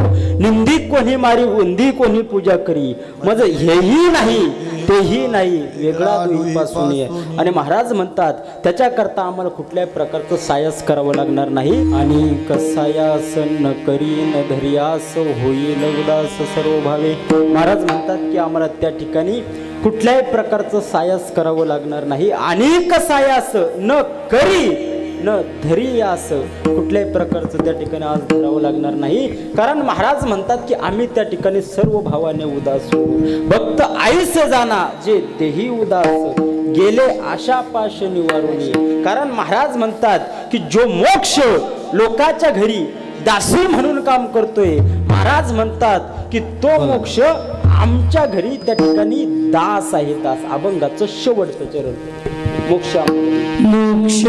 निंदी कोणी मारी, उंदी कोणी पूजा करी, मज हेही नाही तेही नाही, वेगळा दुईपासून. आणि महाराज म्हणतात त्याच्याकरता आम्हाला कुठल्याही प्रकारचं सायस करावं लागणार नाही. आणि कसायास न करी न धरियास, होईल उदास सर्व भावे. महाराज म्हणतात की आम्हाला त्या ठिकाणी कुठल्याही प्रकारचं सायस करावं लागणार नाही. आणि कसायास न करी न धरियास, कुठल्याही प्रकारचं त्या ठिकाणी आज धरावं लागणार नाही. कारण महाराज म्हणतात की आम्ही त्या ठिकाणी सर्व भावाने उदास होऊ. भक्त आईस जाना जे देही उदास, गेले आशा पाश निवारुनी. कारण महाराज म्हणतात की जो मोक्ष लोकाच्या घरी दासी म्हणून काम करतोय, महाराज म्हणतात की तो मोक्ष आमच्या घरी त्या ठिकाणी दास आहे. दास. अभंगाचं शेवटचं चरण. मोक्ष मोक्ष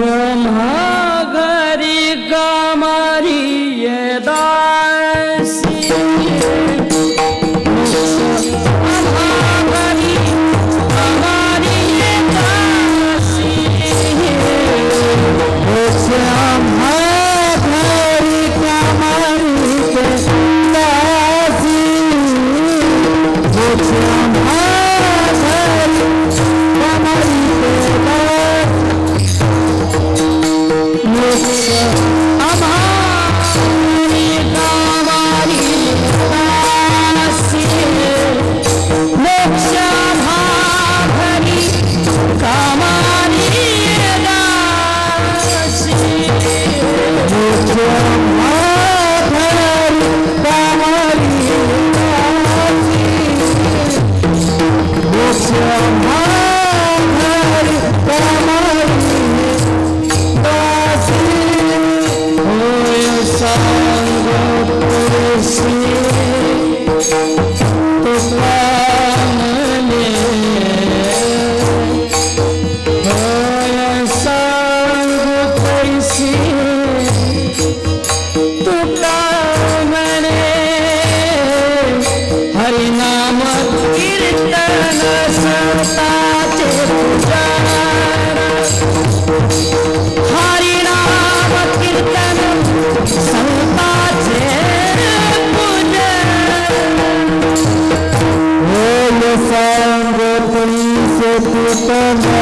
महागरी कामारी ये दासी, हमारी से पुतना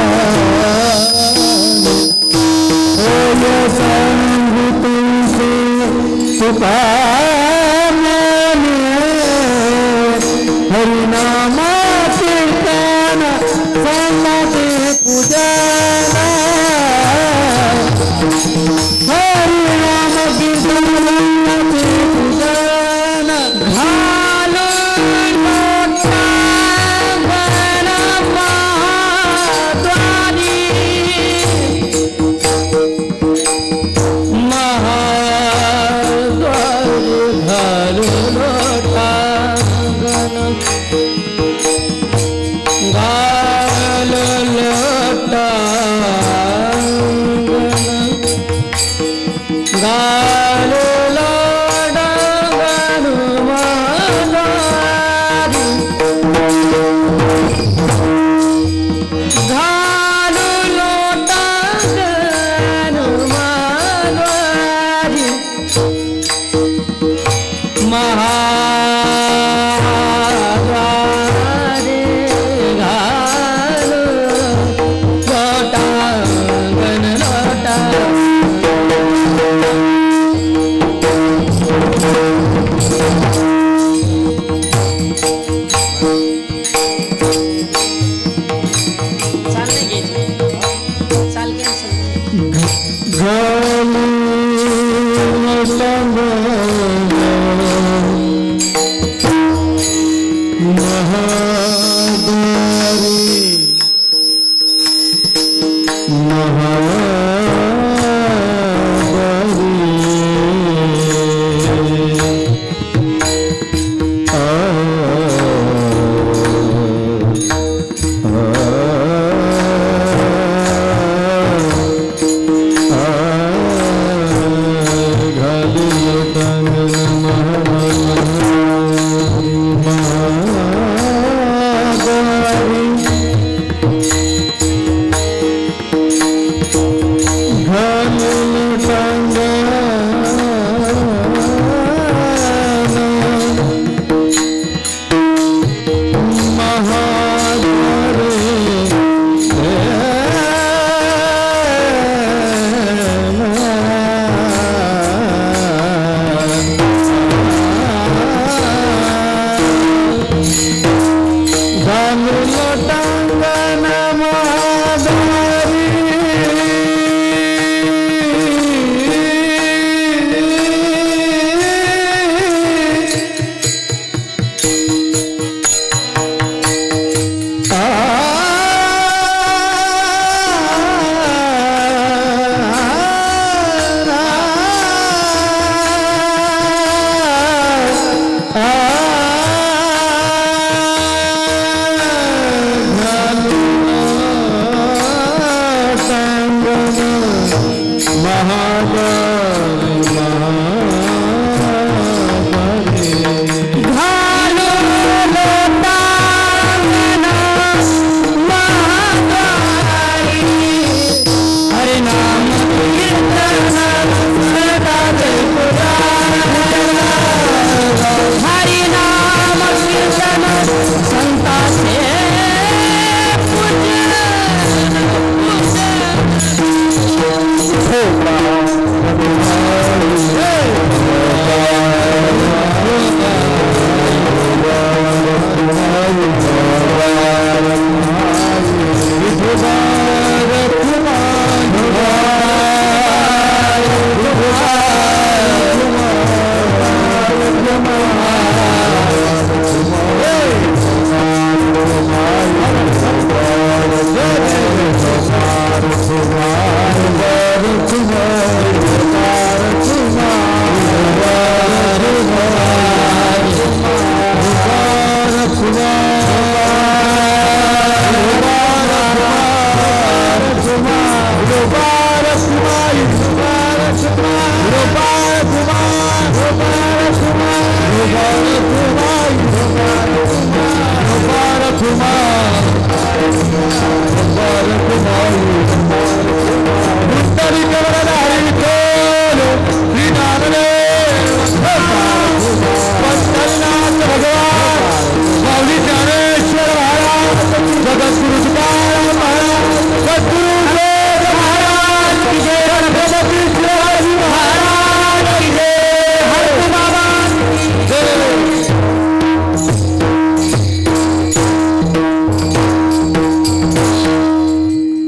होय संग तुमसे पुकारने हरिनाम कीर्तन सम्मति पूजना हरिनाम कीर्तन सम्मति पूजना घालो लोटा बन महाद्वारी महाद्वारी घालो लोटा घालो लोटा घालो लोटा घालो लोटा महाद्वारी घालो लोटा गण लोटा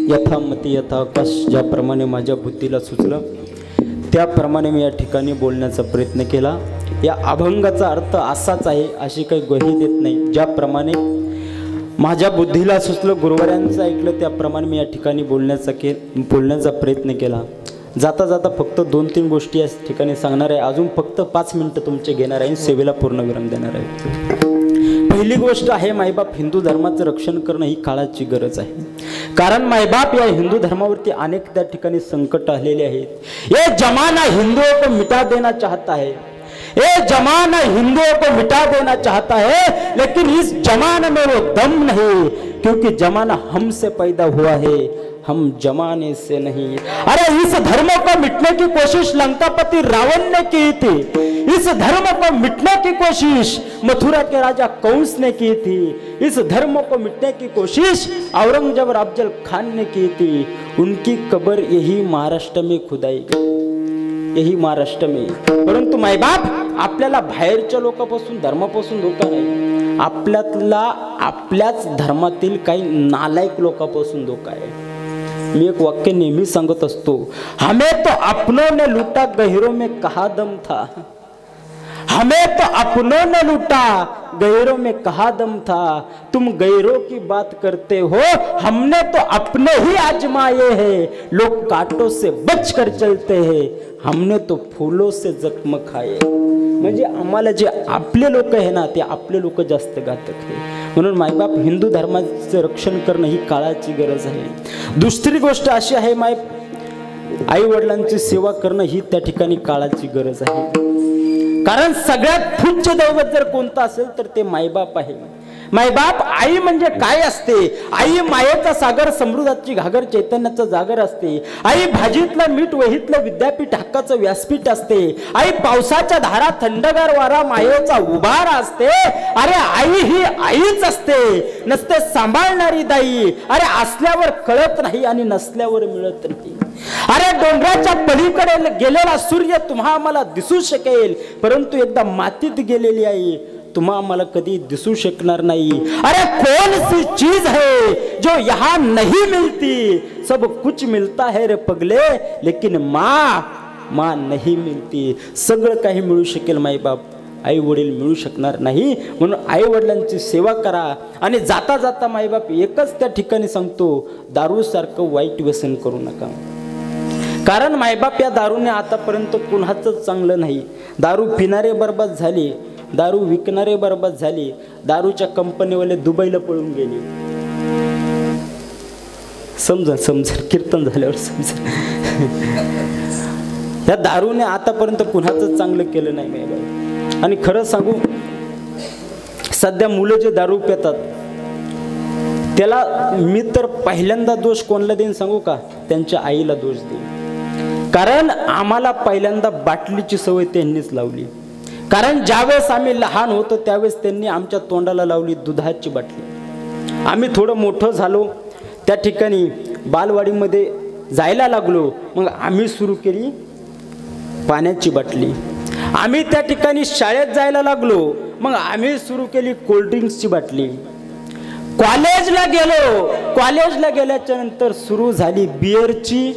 यथामती यथाकाश ज्याप्रमाणे माझ्या बुद्धीला सुचलं त्याप्रमाणे मी या ठिकाणी बोलण्याचा प्रयत्न केला. या अभंगाचा अर्थ असाच आहे अशी काही ग्वाही देत नाही. ज्याप्रमाणे माझ्या बुद्धीला सुचलं, गुरुवाऱ्यांचं ऐकलं त्याप्रमाणे मी या ठिकाणी बोलण्याचा प्रयत्न केला. जाता जाता फक्त 2-3 गोष्टी या ठिकाणी सांगणार आहे. अजून फक्त 5 मिनिटं तुमचे घेणार आहे, सेवेला पूर्णविराम देणार आहे. पहिली गोष्ट आहे, मायबाप हिंदू धर्माचं रक्षण करणं ही काळाची गरज आहे. कारण मायबाप या हिंदू धर्मावरती अनेक त्या ठिकाणी संकट आलेले आहेत. ये जमाना हिंदुओं को मिटा देना चाहता है, ये जमाना हिंदुओं को मिटा देना चाहता है, लेकिन इस जमाने में वो दम नहीं, क्योंकि जमाना हमसे पैदा हुआ है, हम जमाने से नहीं. अरे इस धर्म को मिटने की कोशिश लंकापति रावण ने की थी, इस धर्म को मिटने की कोशिश मथुरा के राजा कंस ने की थी, इस धर्म को मिटने की कोशिश औरंगजेब अफजल खान ने की थी. उनकी कब्र यही महाराष्ट्र में खुदाई गई, यही महाराष्ट्र में. परंतु मायबाप आपल्याला बाहेरच्या लोकांपासून धर्मापासून धोका नाही, आपल्याच धर्मातील काही नालायक लोकांपासून धोका आहे. मी एक वाक्य नेहमी सांगत असतो, हमें तो अपनों ने लूटा गहिरों में कहा दम था, हमें तो अपनों ने लूटा गैरों में कहा दम था. तुम गैरों की बात करते हो, हमने तो अपने ही आजमाए हैं. लोग कांटों से बच कर चलते हैं, हमने तो फूलों से जख्म खाए. म्हणजे आम्हाला जे आपले लोक आहे ना ते आपले लोक जास्त घातक आहे. म्हणून मायबाप हिंदू धर्माचं रक्षण करणं ही काळाची गरज आहे. दुसरी गोष्ट अशी आहे, आई वडिलांची सेवा करणं ही त्या ठिकाणी काळाची गरज आहे. कारण सगळ्यात पूज्य दैवत जर कोणतं असेल तर ते मायबाप आहे. मायबाप आई म्हणजे काय असते? आई मायेचा सागर, समृद्धाची घागर, चैतन्याचा जागर असते. आई भाजीतलं मीठ, वहीतलं विद्यापीठ, हक्काचं व्यासपीठ असते. आई पावसाच्या धारा, थंडगार वारा, मायेचा उभार असते. अरे आई ही आईच असते, नसते सांभाळणारी दाई. अरे असल्यावर कळत नाही आणि नसल्यावर मिळत नाही. अरे डोंगराच्या पलीकडे गेलेला सूर्य तुम्हा आम्हाला दिसू शकेल, परंतु एकदा मातीत गेलेली आई तुम्हा आम्हाला कधी दिसू शकणार नाही. अरे कौन सी चीज है जो यहाँ नहीं मिलती? सब कुछ मिलता है रे पगले, लेकिन माँ नहीं मिलती. सगळं काही मिळू शकेल मायबाप, आई वडील मिळू शकणार नाही. म्हणून आई वडिलांची सेवा करा. आणि जाता जाता मायबाप एकच त्या ठिकाणी सांगतो, दारू सारखं वाईट व्यसन करू नका. कारण मायबाप या दारूने आतापर्यंत कुणाचंच चांगलं नाही. दारू पिणारे बर्बाद झाले, दारू विकणारे बर्बाद झाले, दारूच्या कंपनीवाले दुबईला पळून गेले. समजा कीर्तन झाल्यावर समजा. या दारूने आतापर्यंत कुणाचंच चांगलं केलं नाही मायबाप. आणि खरं सांगू, सध्या मुलं जे दारू पितात त्याला मी तर पहिल्यांदा दोष कोणाला देईन सांगू का? त्यांच्या आईला दोष देईन. कारण आम्हाला पहिल्यांदा बाटलीची सवय त्यांनीच लावली. कारण ज्यावेळेस आम्ही लहान होतो त्यावेळेस त्यांनी आमच्या तोंडाला लावली दुधाची बाटली. आम्ही थोडं मोठं झालो, त्या ठिकाणी बालवाडीमध्ये जायला लागलो, मग आम्ही सुरू केली पाण्याची बाटली. आम्ही त्या ठिकाणी शाळेत जायला लागलो, मग आम्ही सुरू केली कोल्ड्रिंक्सची बाटली. कॉलेजला गेल्याच्या नंतर सुरू झाली बिअरची.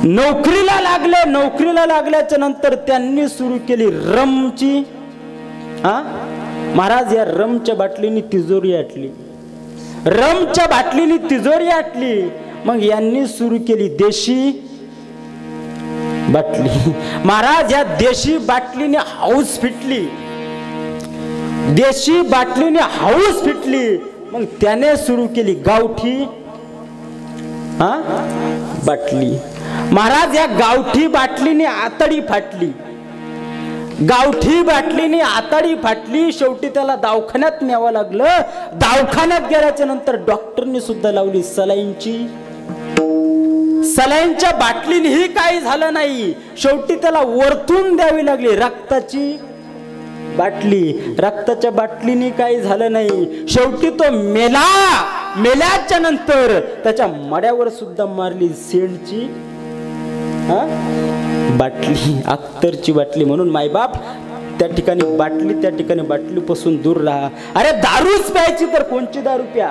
नोकरीला लागल्याच्या नंतर त्यांनी सुरू केली रमची. महाराज या रमच्या बाटलीने तिजोरी आटली, रमच्या बाटलीने तिजोरी आटली. मग यांनी सुरू केली देशी बाटली. महाराज या देशी बाटलीने हाऊस फिटली, देशी बाटलीने हाऊस फिटली. मग त्याने सुरू केली गावठी बाटली. महाराज या गावठी बाटलीने आतडी फाटली, गावठी बाटलीने आतडी फाटली. शेवटी त्याला दवाखान्यात न्यावं लागलं. दवाखान्यात गेल्याच्या नंतर डॉक्टरनी सुद्धा लावली सलाईनची. सलाईनच्या बाटलीनेही काही झालं नाही. शेवटी त्याला वरतून द्यावी लागली रक्ताची बाटली. रक्ताच्या बाटलीने काही झालं नाही. शेवटी तो मेल्याच्या नंतर त्याच्या मड्यावर सुद्धा मारली सेंडची बाटली, अख्तरची बाटली. म्हणून मायबाप त्या ठिकाणी बाटलीपासून दूर राहा. अरे दारूच प्यायची तर कोणची दारू प्या?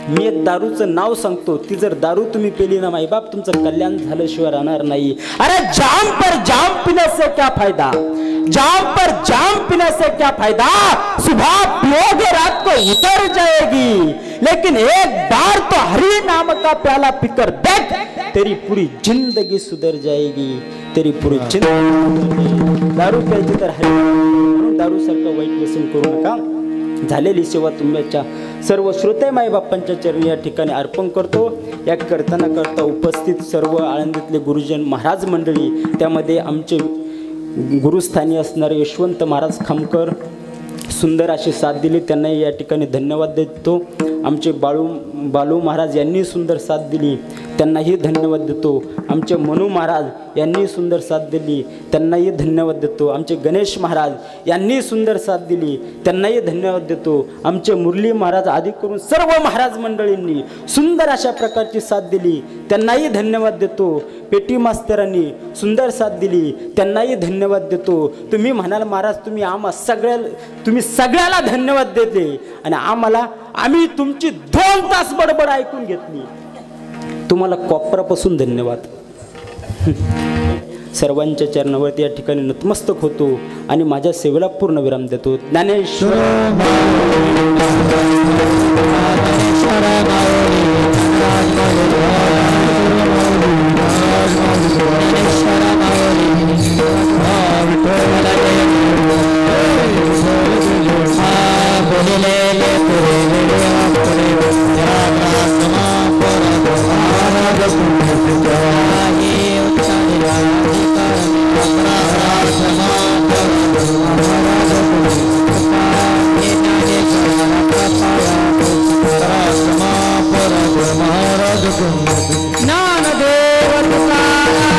मी एक दारूचं नाव सांगतो, ती जर दारू तुम्ही पेली ना माईबाप तुमचं कल्याण झाल्याशिवाय राहणार नाही. अरे जाम पर जाम पीने से क्या फायदा, जाम पर जाम पीने से क्या फायदा, सुबह पियोगे रात को उतर जाएगी, लेकिन एक बार तो हरि नाम का प्याला पीकर देख, तेरी पूरी जिंदगी सुधर जाएगी, तेरी पूरी जिंदगी. दारू प्यायची तर हरि म्हणून दारू सारखं वाईट व्यसन करू नका. झालेली सेवा तुमच्या सर्व श्रोते माईबापांच्या चरणी या ठिकाणी अर्पण करतो. या करता उपस्थित सर्व आळंदीतले गुरुजन महाराज मंडळी, त्यामध्ये आमचे गुरुस्थानी असणारे यशवंत महाराज खामकर सुंदर अशी साथ दिली, त्यांनाही या ठिकाणी धन्यवाद देतो. आमचे बाळू महाराज यांनी सुंदर साथ दिली, त्यांनाही धन्यवाद देतो. आमचे मनू महाराज यांनी सुंदर साथ दिली, त्यांनाही धन्यवाद देतो. आमचे गणेश महाराज यांनी सुंदर साथ दिली, त्यांनाही धन्यवाद देतो. आमचे मुरली महाराज आदी करून सर्व महाराज मंडळींनी सुंदर अशा प्रकारची साथ दिली, त्यांनाही धन्यवाद देतो. पेटी मास्तरांनी सुंदर साथ दिली, त्यांनाही धन्यवाद देतो. तुम्ही म्हणाल महाराज तुम्ही सगळ्याला धन्यवाद देते आणि आम्ही तुमची 2 तास बडबड ऐकून घेतली. तुम्हाला कॉपरापासून धन्यवाद. सर्वांच्या चरणावरती या ठिकाणी नतमस्तक होतो आणि माझ्या सेवेला पूर्ण विराम देतो. ज्ञानेश्वर ज्ञानदेव तुकाराम